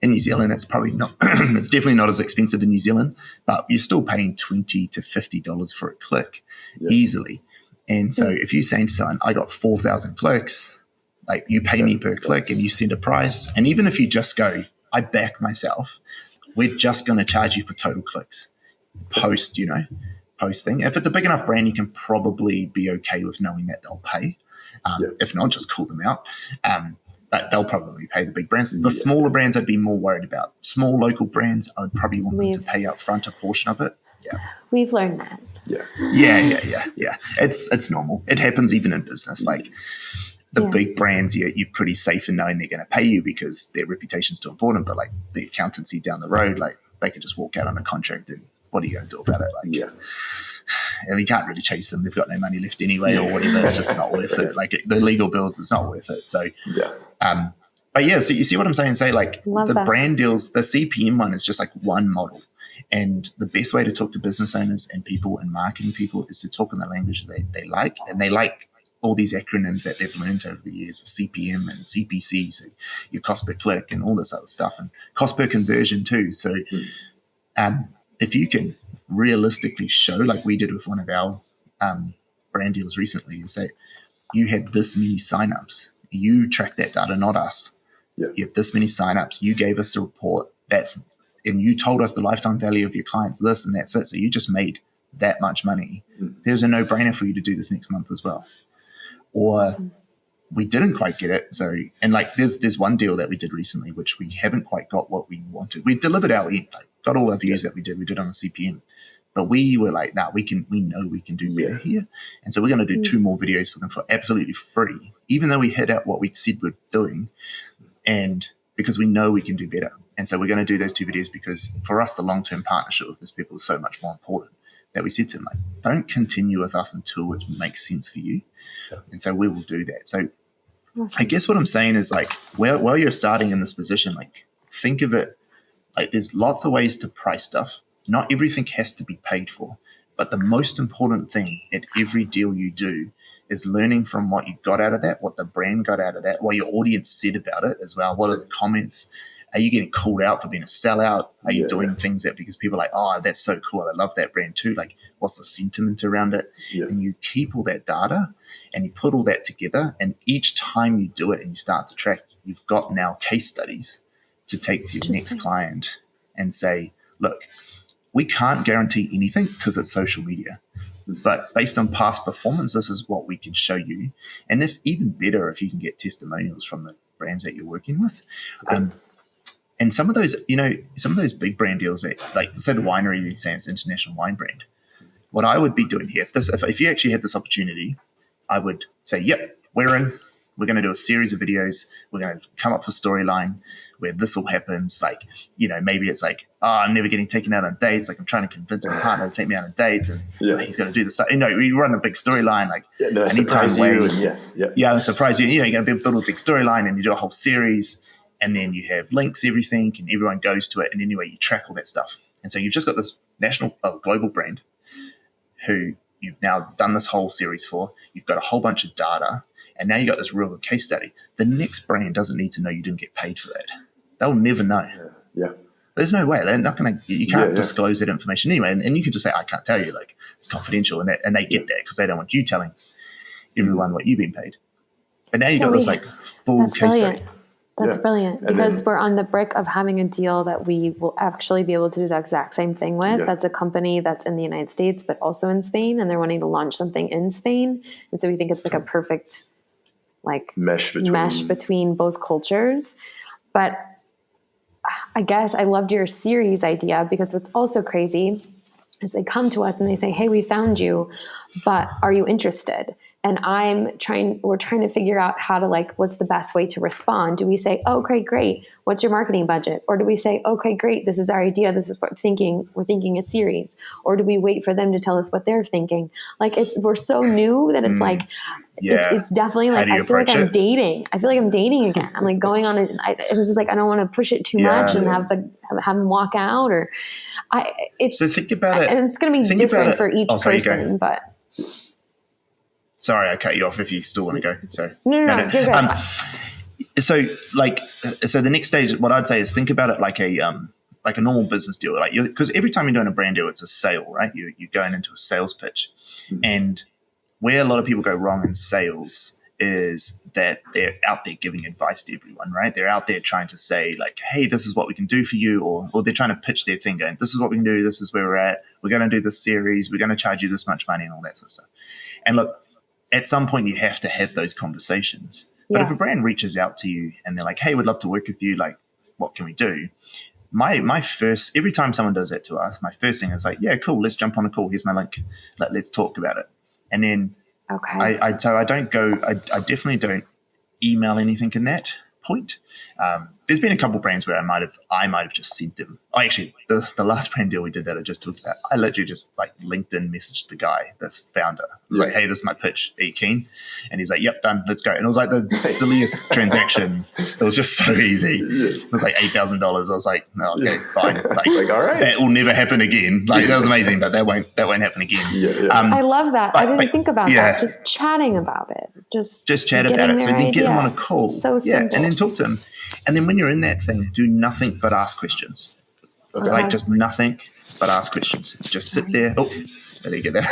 In New Zealand, it's probably not. It's definitely not as expensive in New Zealand, but you're still paying $20 to $50 for a click easily. And so, if you're saying to someone, "I got 4,000 clicks," like you pay me per click and you send a price. And even if you just go, I back myself, we're just going to charge you for total clicks. Posting. If it's a big enough brand, you can probably be okay with knowing that they'll pay. If not, just call them out. But they'll probably pay the big brands. The smaller brands I'd be more worried about. Small local brands, I'd probably want them to pay up front a portion of it. Yeah. We've learned that. Yeah. It's normal. It happens even in business. Like, the big brands, you're pretty safe in knowing they're going to pay you because their reputation's too important. But like the accountancy down the road, like they could just walk out on a contract and what are you going to do about it? Like, and you can't really chase them. They've got no money left anyway or whatever. It's just not worth it. Like the legal bills, it's not worth it. So, but yeah, so you see what I'm saying? Say like brand deals, the CPM one is just like one model. And the best way to talk to business owners and people and marketing people is to talk in the language they like. And they like all these acronyms that they've learned over the years of CPM and CPC, so your cost per click and all this other stuff, and cost per conversion too. So if you can realistically show, like we did with one of our brand deals recently, is that you had this many signups. You track that data, not us. Yeah. You have this many signups. You gave us the report. And you told us the lifetime value of your clients, this, and that's it. So you just made that much money. There's a no-brainer for you to do this next month as well. Or we didn't quite get it. So, and like there's one deal that we did recently, which we haven't quite got what we wanted. We delivered our end, like got all our views that we did on a CPM. But we were like, nah, we know we can do better here. And so we're going to do 2 more videos for them for absolutely free, even though we hit out what we said we're doing. And because we know we can do better. And so we're going to do those 2 videos because for us, the long-term partnership with these people is so much more important that we said to them, like, don't continue with us until it makes sense for you. And so we will do that. So I guess what I'm saying is, like, while you're starting in this position, like, think of it like there's lots of ways to price stuff. Not everything has to be paid for, but the most important thing at every deal you do is learning from what you got out of that, what the brand got out of that, what your audience said about it as well. What are the comments? Are you getting called out for being a sellout? Are you doing things that because people are like, oh, that's so cool, I love that brand too. Like, what's the sentiment around it? And you keep all that data and you put all that together. And each time you do it and you start to track, you've got now case studies to take to your next client and say, look, we can't guarantee anything because it's social media. But based on past performance, this is what we can show you. And if even better, if you can get testimonials from the brands that you're working with. And some of those, some of those big brand deals that, like, say the winery, you say it's international wine brand. What I would be doing here, if you actually had this opportunity, I would say, yep, we're in. We're going to do a series of videos. We're going to come up with a storyline where this all happens. Like, maybe it's like, oh, I'm never getting taken out on dates. Like, I'm trying to convince my partner to take me out on dates, and he's going to do this. We run a big storyline. Like, surprise you. I surprise you. You're going to build a big storyline, and you do a whole series, and then you have links, everything, and everyone goes to it. And anyway, you track all that stuff. And so you've just got this global brand who you've now done this whole series for. You've got a whole bunch of data. And now you got this real good case study. The next brand doesn't need to know you didn't get paid for that. They'll never know. There's no way. They're not going to. You can't disclose that information anyway. And you can just say, I can't tell you. Like, it's confidential, and they get that because they don't want you telling everyone what you've been paid. But now you got this like full case study. That's brilliant, because we're on the brink of having a deal that we will actually be able to do the exact same thing with. That's a company that's in the United States, but also in Spain, and they're wanting to launch something in Spain. And so we think it's like a perfect mesh between both cultures. But I guess I loved your series idea, because what's also crazy is they come to us and they say, hey, we found you, but are you interested? And we're trying to figure out how to, what's the best way to respond? Do we say, oh, okay, great. What's your marketing budget? Or do we say, okay, great. This is our idea. This is what we're thinking. We're thinking a series. Or do we wait for them to tell us what they're thinking? We're so new that it's it's definitely I feel like I'm dating. I feel like I'm dating again. I'm going on it. It was just I don't want to push it too much and have them walk out, or so think about it. And it's going to be different for each person, but. Sorry, I cut you off if you still want to go. Sorry. No, you're good. So the next stage, what I'd say is think about it like a normal business deal. Because every time you're doing a brand deal, it's a sale, right? You're going into a sales pitch. Mm-hmm. And where a lot of people go wrong in sales is that they're out there giving advice to everyone, right? They're out there trying to say hey, this is what we can do for you. Or they're trying to pitch their thing going, this is what we can do. This is where we're at. We're going to do this series. We're going to charge you this much money and all that sort of stuff. And look, at some point you have to have those conversations. But if a brand reaches out to you and they're like, hey, we'd love to work with you. What can we do? Every time someone does that to us, my first thing is yeah, cool. Let's jump on a call. Here's my link. Let's talk about it. And then I definitely don't email anything in that point. There's been a couple of brands where I might have just sent them. Actually, the last brand deal we did that I just talked about, I literally just LinkedIn messaged the guy, this founder. I was like, hey, this is my pitch. Are you keen? And he's like, yep, done. Let's go. And it was the silliest transaction. It was just so easy. It was $8,000. I was like, no, okay, fine. All right. That will never happen again. That was amazing, but that won't happen again. I love that. I didn't think about that. Just chatting about it. Just chat about it. So then get them on a call. So simple. And then talk to them. And then when you're in that thing, do nothing but ask questions. Okay. Just nothing but ask questions. Just sit there. Oh, did you get that?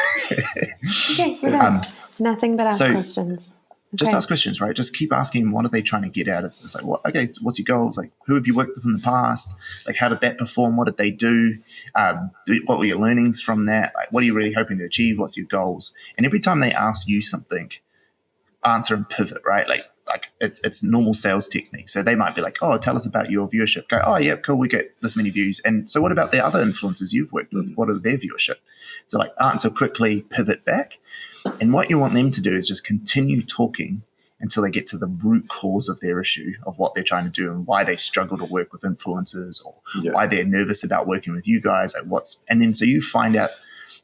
Okay, you're done. Nothing but ask questions. Okay. Just ask questions, right? Just keep asking, what are they trying to get out of this? What's your goals? Who have you worked with in the past? How did that perform? What did they do? What were your learnings from that? What are you really hoping to achieve? What's your goals? And every time they ask you something, answer and pivot, right? like it's normal sales technique. So they might be like, oh, tell us about your viewership. Go, oh, yeah, cool, we get this many views. And so what about the other influencers you've worked with? What are their viewership? So like answer quickly, pivot back. And what you want them to do is just continue talking until they get to the root cause of their issue, of what they're trying to do and why they struggle to work with influencers, or why they're nervous about working with you guys. Like and then so you find out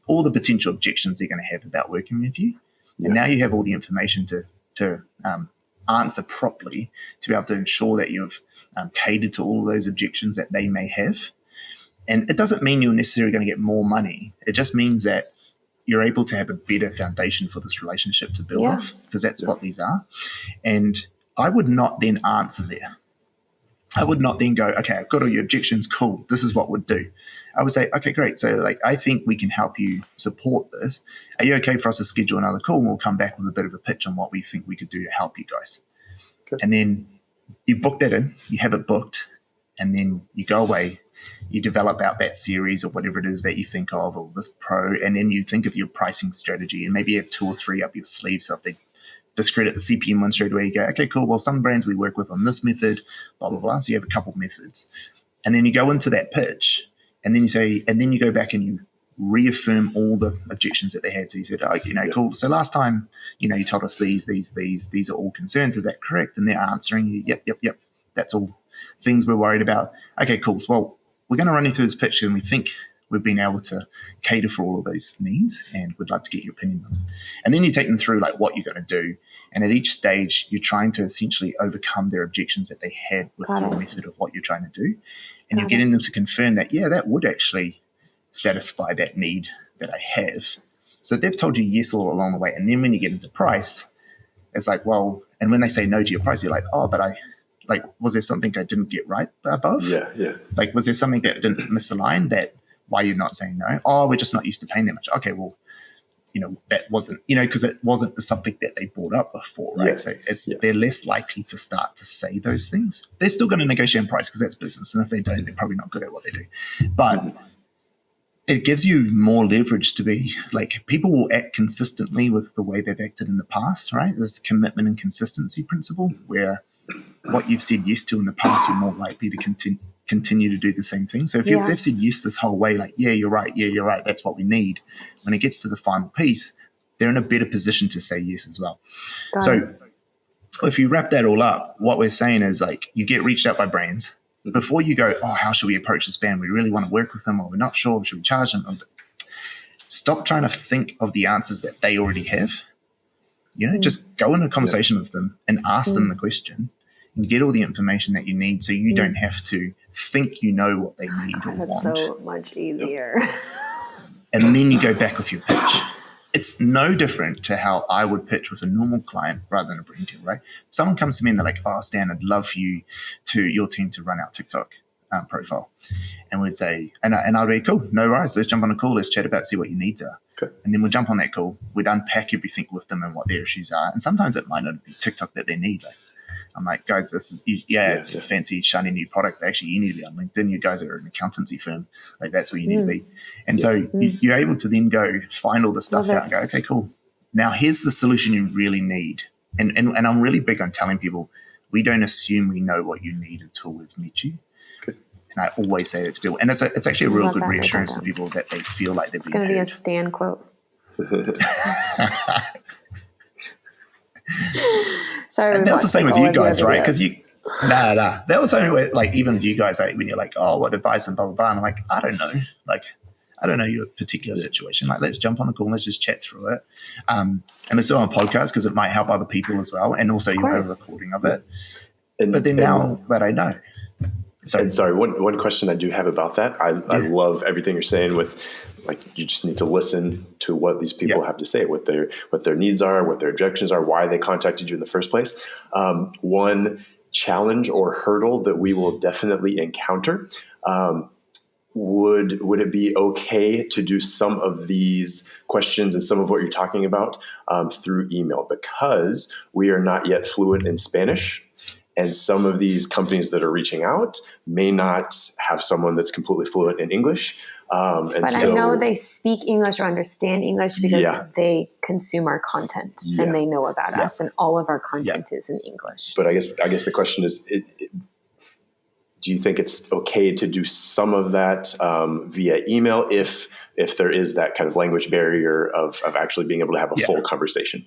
all the potential objections they're going to have about working with you. And now you have all the information to answer properly, to be able to ensure that you've catered to all those objections that they may have. And it doesn't mean you're necessarily going to get more money. It just means that you're able to have a better foundation for this relationship to build off, because that's what these are. And I would not then answer there. I would not then go, okay, I've got all your objections. Cool. This is what we'd do. I would say, okay, great. So like, I think we can help you support this. Are you okay for us to schedule another call? And we'll come back with a bit of a pitch on what we think we could do to help you guys. Okay. And then you book that in, you have it booked, and then you go away. You develop out that series or whatever it is that you think of, or this pro, and then you think of your pricing strategy, and maybe you have 2 or 3 up your sleeve. So if they discredit the CPM one straight away, you go, okay, cool. Well, some brands we work with on this method, blah, blah, blah. So you have a couple methods. And then you go into that pitch, and then you say, and then you go back and you reaffirm all the objections that they had. So you said, oh, cool. So last time, you told us these are all concerns. Is that correct? And they're answering you, yep. That's all things we're worried about. Okay, cool. Well, we're going to run you through this pitch, and we think we've been able to cater for all of those needs, and we'd love to get your opinion on it. And then you take them through like what you're going to do. And at each stage, you're trying to essentially overcome their objections that they had with your method of what you're trying to do. And you're getting them to confirm that, that would actually satisfy that need that I have. So they've told you yes all along the way. And then when you get into price, it's like, well, and when they say no to your price, you're like, oh, but was there something I didn't get right above? Yeah. Like, was there something that didn't misalign, that why you're not saying no? Oh, we're just not used to paying that much. Okay, well, that wasn't, because it wasn't something that they brought up before, right? So they're less likely to start to say those things. They're still going to negotiate in price because that's business. And if they don't, they're probably not good at what they do. But it gives you more leverage to be like, people will act consistently with the way they've acted in the past, right? This commitment and consistency principle, where what you've said yes to in the past, you're more likely to continue to do the same thing. So if they've said yes this whole way, like, you're right, that's what we need. When it gets to the final piece, they're in a better position to say yes as well. So if you wrap that all up, what we're saying is, like, you get reached out by brands. Before you go, oh, how should we approach this brand? We really want to work with them, or we're not sure. Should we charge them? Stop trying to think of the answers that they already have. Just go in a conversation with them and ask them the question, and get all the information that you need, so you don't have to think you know what they need or want. That's so much easier. And then you go back with your pitch. It's no different to how I would pitch with a normal client rather than a brand deal, right? Someone comes to me and they're like, oh, Stan, I'd love for your team to run our TikTok profile. And we'd say, and I'd be, cool, no worries, let's jump on a call, let's chat about, see what your needs are. Okay. And then we'll jump on that call, we'd unpack everything with them and what their issues are. And sometimes it might not be TikTok that they need. Like, I'm like, guys, this is, it's a fancy, shiny new product. Actually, you need to be on LinkedIn. You guys are an accountancy firm. Like, that's where you need to be. And so you're able to then go find all the stuff out and go, okay, cool. Now here's the solution you really need. And I'm really big on telling people, we don't assume we know what you need until we've met you. Okay. And I always say that to people. And it's actually a real good reassurance to people that they feel like they've been heard. It's going to be a Stan quote. Sorry, and that's the same with you guys, right? Because that was something where, like, even with you guys, like, when you're like, oh, what advice and blah blah blah, and I'm like, I don't know, I don't know your particular situation. Like, let's jump on the call, let's just chat through it, and let's do it on a podcast because it might help other people as well, and also you'll have a recording of it. But then now that I know. Sorry, one question I do have about that. I love everything you're saying with, like, you just need to listen to what these people have to say, what their needs are, what their objections are, why they contacted you in the first place. One challenge or hurdle that we will definitely encounter, would it be okay to do some of these questions and some of what you're talking about through email? Because we are not yet fluent in Spanish. And some of these companies that are reaching out may not have someone that's completely fluent in English. But I know they speak English or understand English because they consume our content and they know about us, and all of our content is in English. But I guess the question is, do you think it's okay to do some of that via email if there is that kind of language barrier of actually being able to have a full conversation?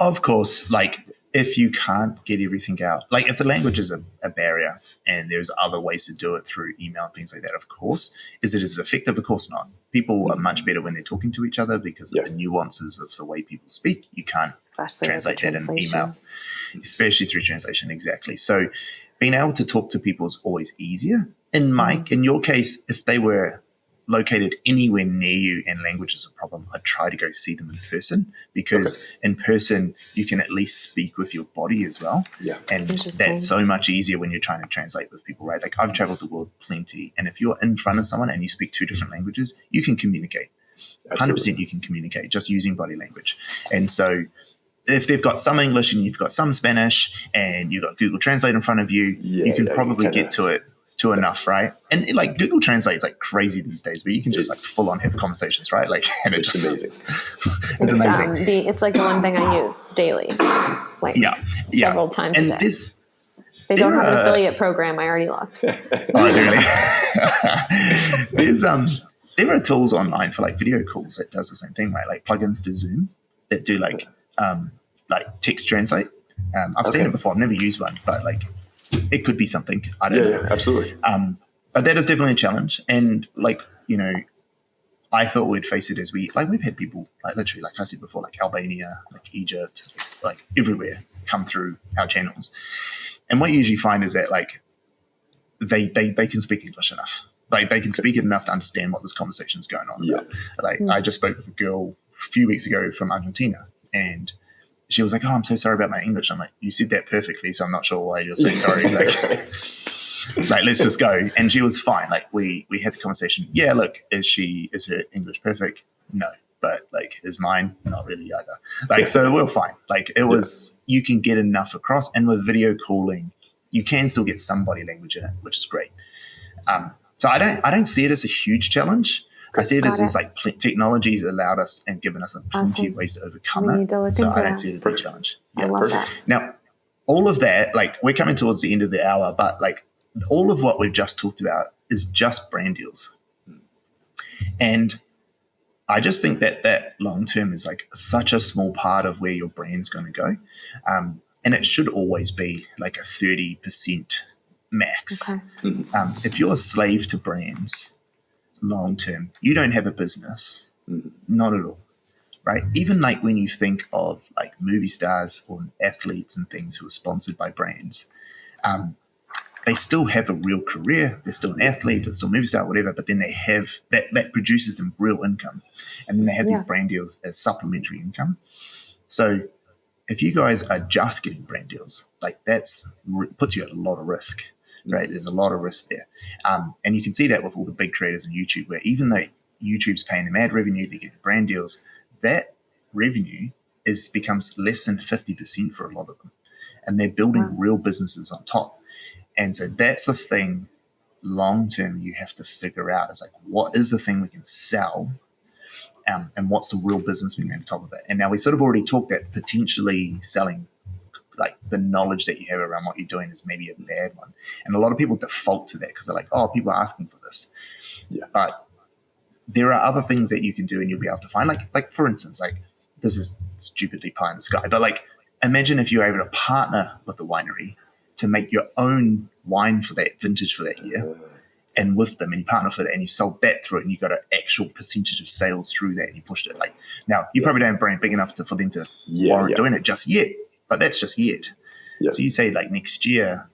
Of course, like if you can't get everything out, like if the language is a barrier and there's other ways to do it through email and things like that, of course. Is it as effective? Of course not. People are much better when they're talking to each other because of the nuances of the way people speak. You can't translate that in email, especially through translation. Exactly. So being able to talk to people is always easier. In your case, if they were located anywhere near you and language is a problem, I'd try to go see them in person, because in person you can at least speak with your body as well. Yeah. And that's so much easier when you're trying to translate with people, right? Like I've traveled the world plenty, and if you're in front of someone and you speak two different languages, you can communicate. Absolutely. 100% you can communicate just using body language. And so if they've got some English and you've got some Spanish and you've got Google Translate in front of you, you can probably get to it to enough, right? And like Google Translate's like crazy these days, but you can just like full on have conversations, right? Like, and it's just amazing. It's amazing. It's like the one thing I use daily, like several times and a day. They don't have an affiliate program. I already looked. Really? There are tools online for like video calls that does the same thing, right? Like plugins to Zoom that do like text translate. I've seen it before. I've never used one, but like it could be something. I don't know. Yeah, absolutely. But that is definitely a challenge. And like, you know, I thought we'd face it as we've had people like literally, like I said before, like Albania, like Egypt, like everywhere come through our channels. And what you usually find is that like they can speak English enough. Like they can speak it enough to understand what this conversation is going on about. Like I just spoke with a girl a few weeks ago from Argentina, and she was like, "Oh, I'm so sorry about my English." I'm like, "You said that perfectly, so I'm not sure why you're so sorry." Like, let's just go. And she was fine. Like we had the conversation. Yeah, look, is her English perfect? No. But like, is mine? Not really either. Like, so we're fine. Like it was, you can get enough across, and with video calling, you can still get some body language in it, which is great. So I don't see it as a huge challenge. I see it as like technology's allowed us and given us plenty of ways to overcome it. So I don't see it as a big challenge. I love that. Now, all of that, like we're coming towards the end of the hour, but like all of what we've just talked about is just brand deals. And I just think that long term is like such a small part of where your brand's going to go. And it should always be like a 30% max. Okay. If you're a slave to brands long term, you don't have a business. Not at all. Right? Even like when you think of like movie stars or athletes and things who are sponsored by brands, they still have a real career. They're still an athlete, they're still a movie star, whatever, but then they have that produces them real income. And then they have these brand deals as supplementary income. So if you guys are just getting brand deals, like that's puts you at a lot of risk, right? There's a lot of risk there. And you can see that with all the big creators on YouTube, where even though YouTube's paying them ad revenue, they get brand deals, that revenue becomes less than 50% for a lot of them. And they're building real businesses on top. And so that's the thing long term you have to figure out is like, what is the thing we can sell, and what's the real business we can on top of it? And now we sort of already talked that potentially selling like the knowledge that you have around what you're doing is maybe a bad one. And a lot of people default to that because they're like, oh, people are asking for this. Yeah. But there are other things that you can do and you'll be able to find. Like for instance, like this is stupidly pie in the sky, but like imagine if you're able to partner with the winery to make your own wine for that vintage for that year, and with them, and you partner for it, and you sold that through it, and you got an actual percentage of sales through that, and you pushed it. Like now, you probably don't have a brand big enough for them to warrant doing it just yet, but that's just yet. Yeah. So you say like next year,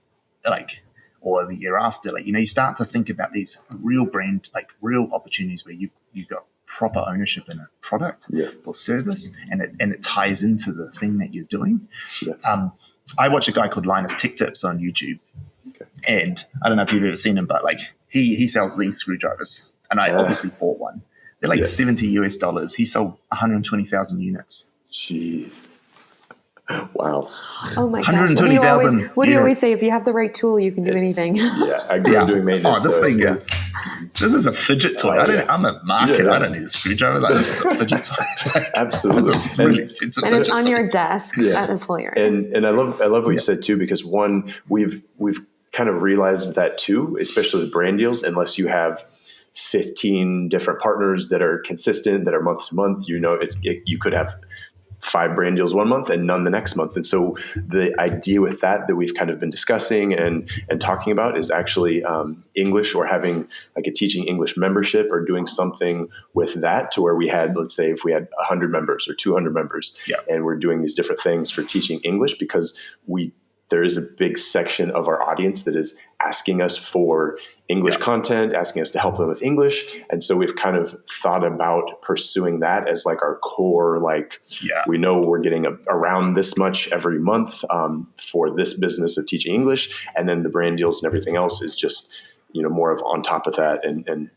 like or the year after, like you start to think about these real brand, like real opportunities where you got proper ownership in a product or service, and it ties into the thing that you're doing. Yeah. I watch a guy called Linus Tech Tips on YouTube, and I don't know if you've ever seen him, but like he sells these screwdrivers, and I obviously bought one. They're like $70 US. He sold 120,000 units. Jeez. Wow. Oh my gosh. 120,000. What do you always say? If you have the right tool, you can do anything. Yeah, I grew up doing maintenance. Oh, this is a fidget toy. I'm a marketer. I don't need a screwdriver. Like, this is a fidget toy. Absolutely. It's a really expensive and it's fidget on toy. your desk. That is hilarious. And I love what you said too, because one, we've kind of realized that too, especially with brand deals, unless you have 15 different partners that are consistent, that are month to month, you could have 5 brand deals one month and none the next month. And so the idea with that we've kind of been discussing and talking about is actually English, or having like a teaching English membership, or doing something with that to where we had, let's say if we had 100 members or 200 members, and we're doing these different things for teaching English, because there is a big section of our audience that is asking us for English content, asking us to help them with English. And so we've kind of thought about pursuing that as like our core, we know we're getting around this much every month for this business of teaching English. And then the brand deals and everything else is just, more of on top of that and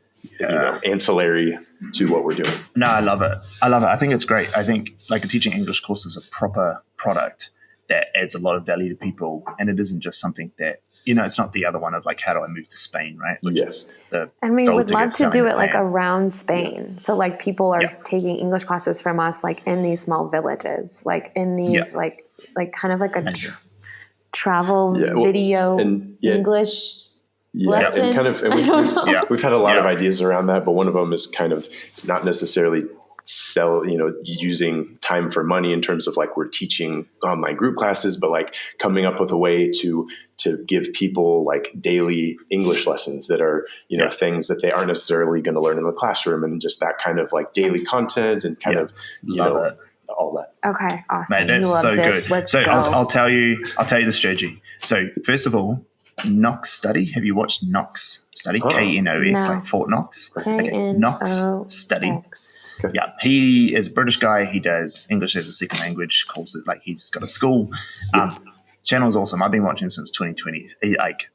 ancillary to what we're doing. No, I love it. I think it's great. I think like a teaching English course is a proper product that adds a lot of value to people. And it isn't just something that, it's not the other one of like, how do I move to Spain, right? Which is and we would love to do it like around Spain. So like people are taking English classes from us, like in these small villages, like in these, like kind of like a travel video English lesson. And we've had a lot of ideas around that, but one of them is kind of not necessarily using time for money in terms of like we're teaching online group classes, but like coming up with a way to give people like daily English lessons that are, things that they aren't necessarily going to learn in the classroom, and just that kind of like daily content and kind of, all that. Okay. Awesome. Mate, that's so good. Let's go. go. I'll tell you the strategy. So first of all, Knox study. Have you watched Knox study? KNOX, like Fort Knox. Knox study. Okay. Yeah, he is a British guy. He does English as a second language courses. Like he's got a school. Channel's awesome. I've been watching him since 2020.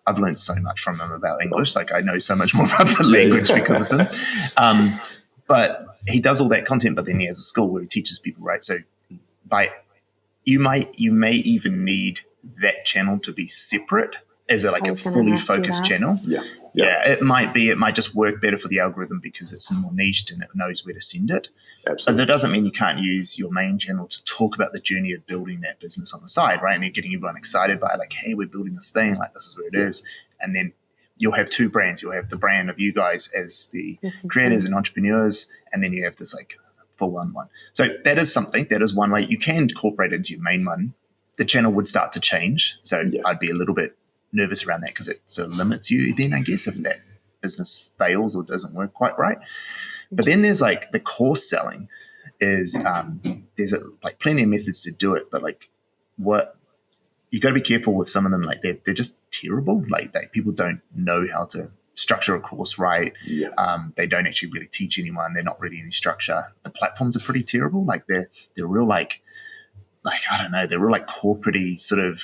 I've learned so much from him about English. Like I know so much more about the language because of him. But he does all that content, but then he has a school where he teaches people, right? So you may even need that channel to be separate as a fully focused channel. Yeah, it might just work better for the algorithm because it's more niched and it knows where to send it. Absolutely. But that doesn't mean you can't use your main channel to talk about the journey of building that business on the side, right? And you're getting everyone excited by like, hey, we're building this thing, like this is where it is. And then you'll have 2 brands. You'll have the brand of you guys as the creators and entrepreneurs, and then you have this like full one. So that is one way you can incorporate it into your main one. The channel would start to change. So I'd be a little bit nervous around that because it sort of limits you then, I guess, if that business fails or doesn't work quite right. But then there's like the course selling is there's like plenty of methods to do it, but like what you got to be careful with some of them. Like they're just terrible. Like people don't know how to structure a course right. They don't actually really teach anyone. They're not really any structure. The platforms are pretty terrible. Like they're real like I don't know. They're real like corporate-y sort of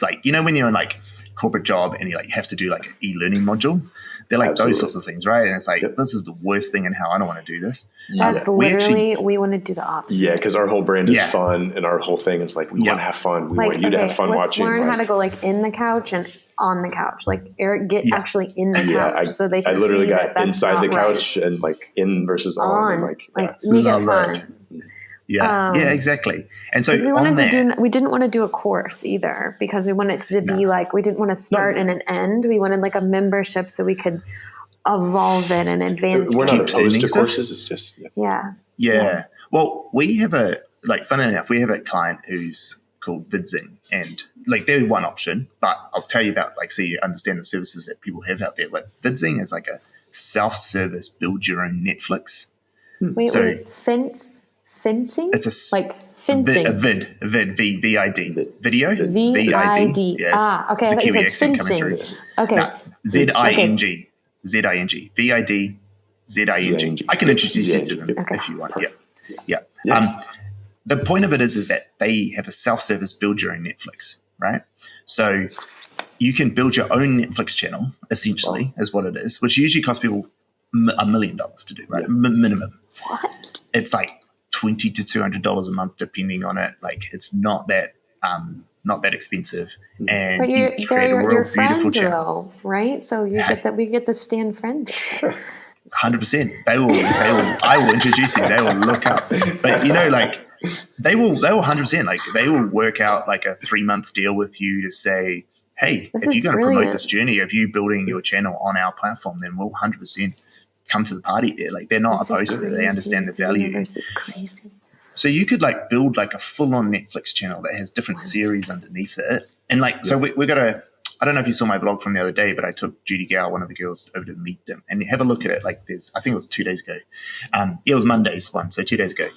like, when you're in like corporate job and you like have to do like an e-learning module, they're like those sorts of things, right? And it's like this is the worst thing in how I don't want to do this. That's literally we want to do the opposite. Yeah, because our whole brand is fun, and our whole thing is like we want to have fun. We want you to have fun watching. Let's learn how to go like in the couch and on the couch. Like Eric, get actually in the couch so they can see. I literally got inside the couch and like in versus on. And like make it fun. Yeah, exactly. And so we didn't want to do a course either because we wanted it to be like, we didn't want to start and an end. We wanted like a membership so we could evolve it and advance. We're not opposed to courses. It's just yeah. Well, we have funnily enough, we have a client who's called Vidzing, and like they're one option, but I'll tell you about so you understand the services that people have out there. Like Vidzing is like a self-service build your own Netflix. Fencing? It's fencing. VID, video. VID. Yes. Okay. It's a Kiwi accent coming through. Okay. No, ZING. VID, ZING. I can introduce you to them if you want. Yeah. Yes. The point of it is that they have a self-service build your own Netflix, right? So you can build your own Netflix channel, essentially, is what it is, which usually costs people $1 million to do, right? Minimum. What? It's like $20 to $200 a month, depending on it. Like it's not that expensive, and But you they're create a real your beautiful friend channel. though, right? So we get to stand friends. 100%. They will. I will introduce you. They will look up. But like they will 100%. Like they will work out like a 3-month deal with you to say, hey, if you're going to promote this journey of you building your channel on our platform, then we'll 100% come to the party there. Like they're not opposed to it. They understand the value. This is crazy. So you could like build like a full-on Netflix channel that has different series underneath it. And like, so we're going to, I don't know if you saw my vlog from the other day, but I took Judy Gow, one of the girls, over to meet them and have a look at it. Like I think it was 2 days ago. It was Monday's one. So 2 days ago.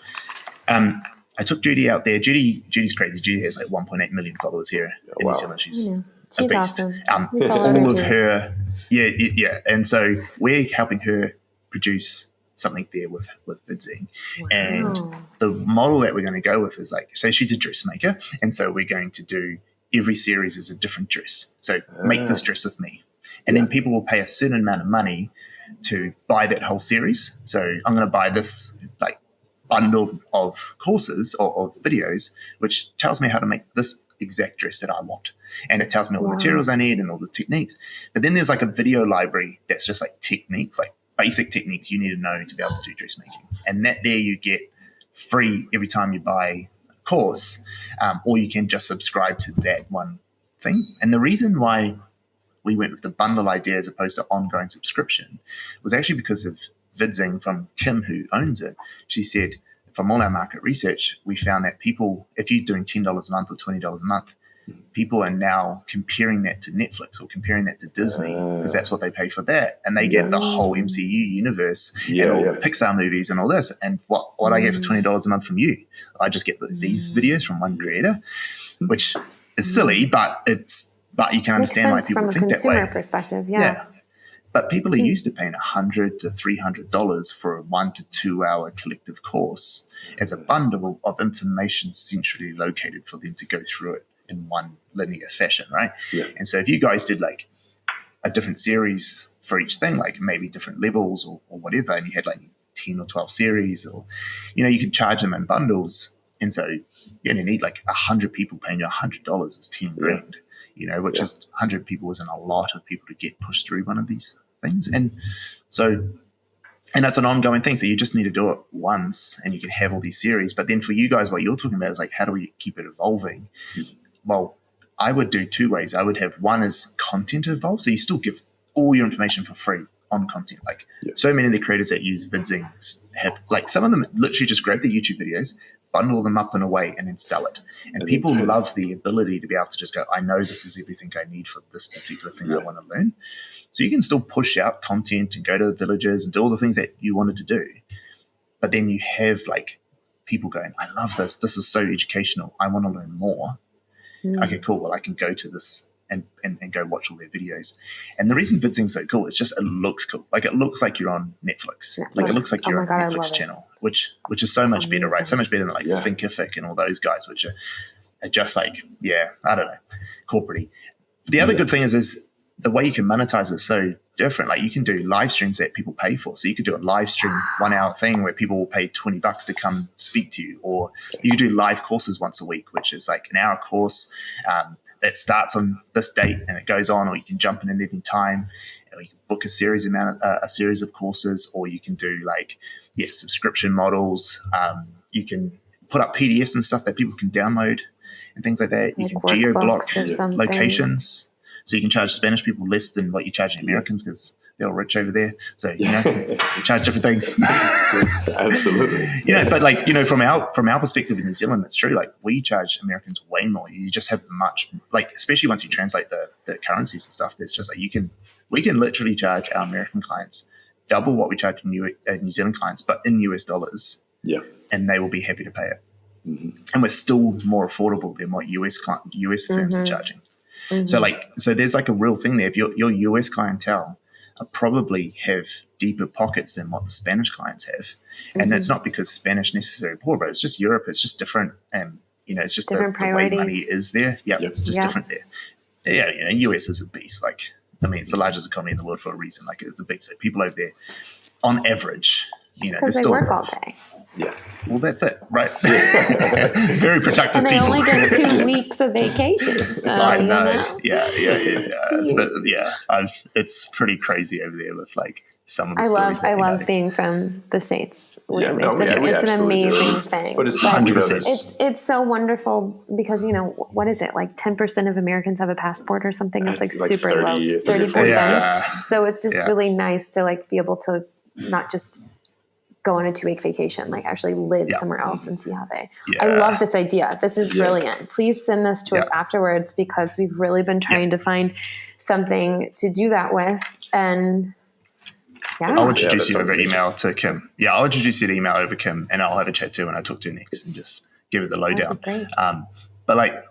I took Judy out there. Judy's crazy. Judy has like 1.8 million followers here in New Zealand. She's a beast. Awesome. All of her, yeah. And so we're helping her produce something there with VidZing. Wow. And the model that we're going to go with is like, so she's a dressmaker, and so we're going to do every series is a different dress. So make this dress with me. And then people will pay a certain amount of money to buy that whole series. So I'm going to buy this like bundle of courses or videos, which tells me how to make this exact dress that I want. And it tells me all the materials I need and all the techniques. But then there's like a video library that's just like techniques, like basic techniques you need to know to be able to do dressmaking. And that there you get free every time you buy a course, or you can just subscribe to that one thing. And the reason why we went with the bundle idea as opposed to ongoing subscription was actually because of VidZing from Kim, who owns it. She said, from all our market research, we found that people, if you're doing $10 a month or $20 a month, people are now comparing that to Netflix or comparing that to Disney because that's what they pay for that. And they get the whole MCU universe and all the Pixar movies and all this. And what I get for $20 a month from you, I just get these videos from one creator, which is silly, but you can understand why people think that way. From a consumer perspective, yeah. But people are used to paying $100 to $300 for a 1 to 2 hour collective course as a bundle of information centrally located for them to go through it in one linear fashion, right? Yeah. And so if you guys did like a different series for each thing, like maybe different levels or whatever, and you had like 10 or 12 series, or, you could charge them in bundles. And so you only need like 100 people paying you $100 is 10 grand, which is 100 people isn't a lot of people to get pushed through one of these things. And so, and that's an ongoing thing. So you just need to do it once and you can have all these series. But then for you guys, what you're talking about is like, how do we keep it evolving? Well, I would do 2 ways. I would have one is content evolve. So you still give all your information for free on content. Like so many of the creators that use VidZing have, like, some of them literally just grab their YouTube videos, bundle them up in a way, and then sell it. And people love the ability to be able to just go, I know this is everything I need for this particular thing I want to learn. So you can still push out content and go to the villages and do all the things that you wanted to do. But then you have like people going, I love this. This is so educational. I want to learn more. Okay, cool. Well, I can go to this and go watch all their videos. And the reason VidZing's so cool is just it looks cool. Like it looks like you're on Netflix. Like it looks like you're on a Netflix channel, which is so much better, right? So much better than like Thinkific and all those guys, which are just like, I don't know, corporate-y. The other good thing is the way you can monetize is so different. Like you can do live streams that people pay for. So you could do a live stream 1 hour thing where people will pay $20 to come speak to you, or you do live courses once a week, which is like an hour course that starts on this date and it goes on, or you can jump in at any time, or you can book a series of courses, or you can do like subscription models. You can put up PDFs and stuff that people can download and things like that. It's you like can geo-block something. Locations. So you can charge Spanish people less than what you charge Americans because they're all rich over there. So, you charge different things. Absolutely. But like, from our perspective in New Zealand, it's true. Like we charge Americans way more. You just have much, like, especially once you translate the currencies and stuff, there's just like, we can literally charge our American clients double what we charge New Zealand clients, but in US dollars. Yeah. And they will be happy to pay it. Mm-hmm. And we're still more affordable than what US firms are charging. Mm-hmm. So there's like a real thing there. If your US clientele probably have deeper pockets than what the Spanish clients have. And that's not because Spanish necessarily poor, but it's just Europe. It's just different. And, it's just the way money is there. Yeah, it's just different there. Yeah, US is a beast. Like, I mean, it's the largest economy in the world for a reason. Like, it's a big set. People over there, on average, because they work all day. Yes. Well, that's it, right? Very productive And they people. only get 2 weeks of vacation. So, I know. you know. Yeah. It's pretty crazy over there with like some of the I stories. love being from the States. Yeah, it's an absolutely amazing do. thing. But it's 100%. It's so wonderful because, what is it? Like 10% of Americans have a passport or something. That's like super 30, low, 30%. Yeah. So it's just really nice to like be able to not just go on a 2-week vacation, like actually live somewhere else and see how they. I love this idea. This is brilliant. Please send this to us afterwards because we've really been trying to find something to do that with. And I'll introduce you over email to Kim. Yeah, I'll introduce you to email over Kim, and I'll have a chat to her when I talk to her next and just give her the lowdown. But like,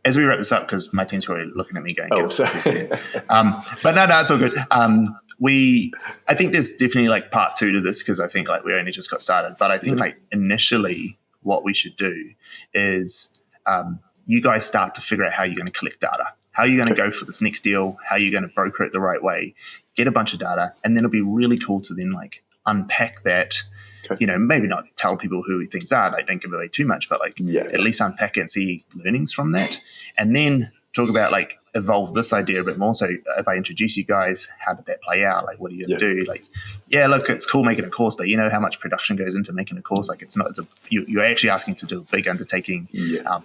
as we wrap this up, because my team's probably looking at me going, "Oh, sorry." But no, it's all good. I think there's definitely like part 2 to this because I think like we only just got started. But I think like initially, what we should do is you guys start to figure out how you're going to collect data, how you're going to go for this next deal, how you're going to broker it the right way, get a bunch of data, and then it'll be really cool to then like unpack that. Maybe not tell people who things are, like don't give away too much, but like at least unpack it and see learnings from that. And then talk about like evolve this idea a bit more. So if I introduce you guys, how did that play out? Like, what are you going to do? Like, look, it's cool making a course, but you know how much production goes into making a course? Like you're actually asking to do a big undertaking,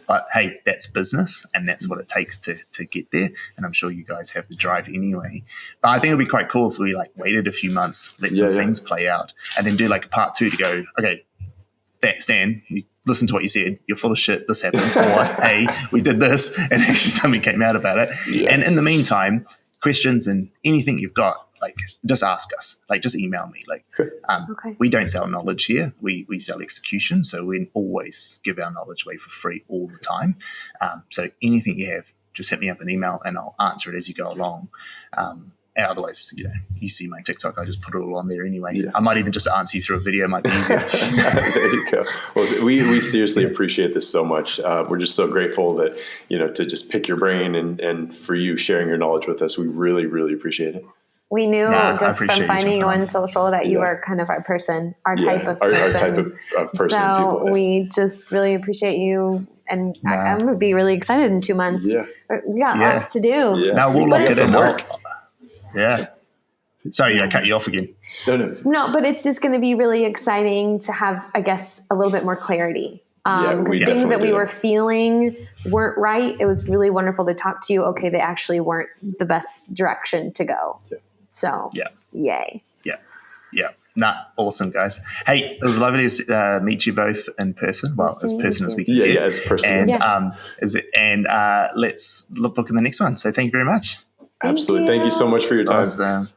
but hey, that's business and that's what it takes to get there. And I'm sure you guys have the drive anyway. But I think it'd be quite cool if we like waited a few months, let some things play out and then do like a part 2 to go, okay, Stan, we listened to what you said. You're full of shit. This happened. Or, hey, we did this, and actually something came out about it. Yeah. And in the meantime, questions and anything you've got, like, just ask us. Like, just email me. Like, we don't sell knowledge here. We sell execution. So we always give our knowledge away for free all the time. So anything you have, just hit me up an email, and I'll answer it as you go along. And otherwise, you see my TikTok, I just put it all on there anyway. Yeah. I might even just answer you through a video. It might be easier. There you go. Well, we seriously appreciate this so much. We're just so grateful that, to just pick your brain and for you sharing your knowledge with us. We really, really appreciate it. We knew just from finding you on social that you are kind of our person, our type of person. Our type of person. So we just really appreciate you. And I'm going to be really excited in 2 months. Yeah. We got lots to do. Yeah. Now we'll look at some work. Yeah. Sorry, I cut you off again. No, but it's just going to be really exciting to have, I guess, a little bit more clarity. Because things that we were feeling weren't right. It was really wonderful to talk to you. Okay, they actually weren't the best direction to go. Yeah. So, yay. Yeah. Awesome, guys. Hey, it was lovely to meet you both in person. Well, as person as we can get. As person. And let's look in the next one. So thank you very much. Absolutely. Thank you so much for your time. Awesome.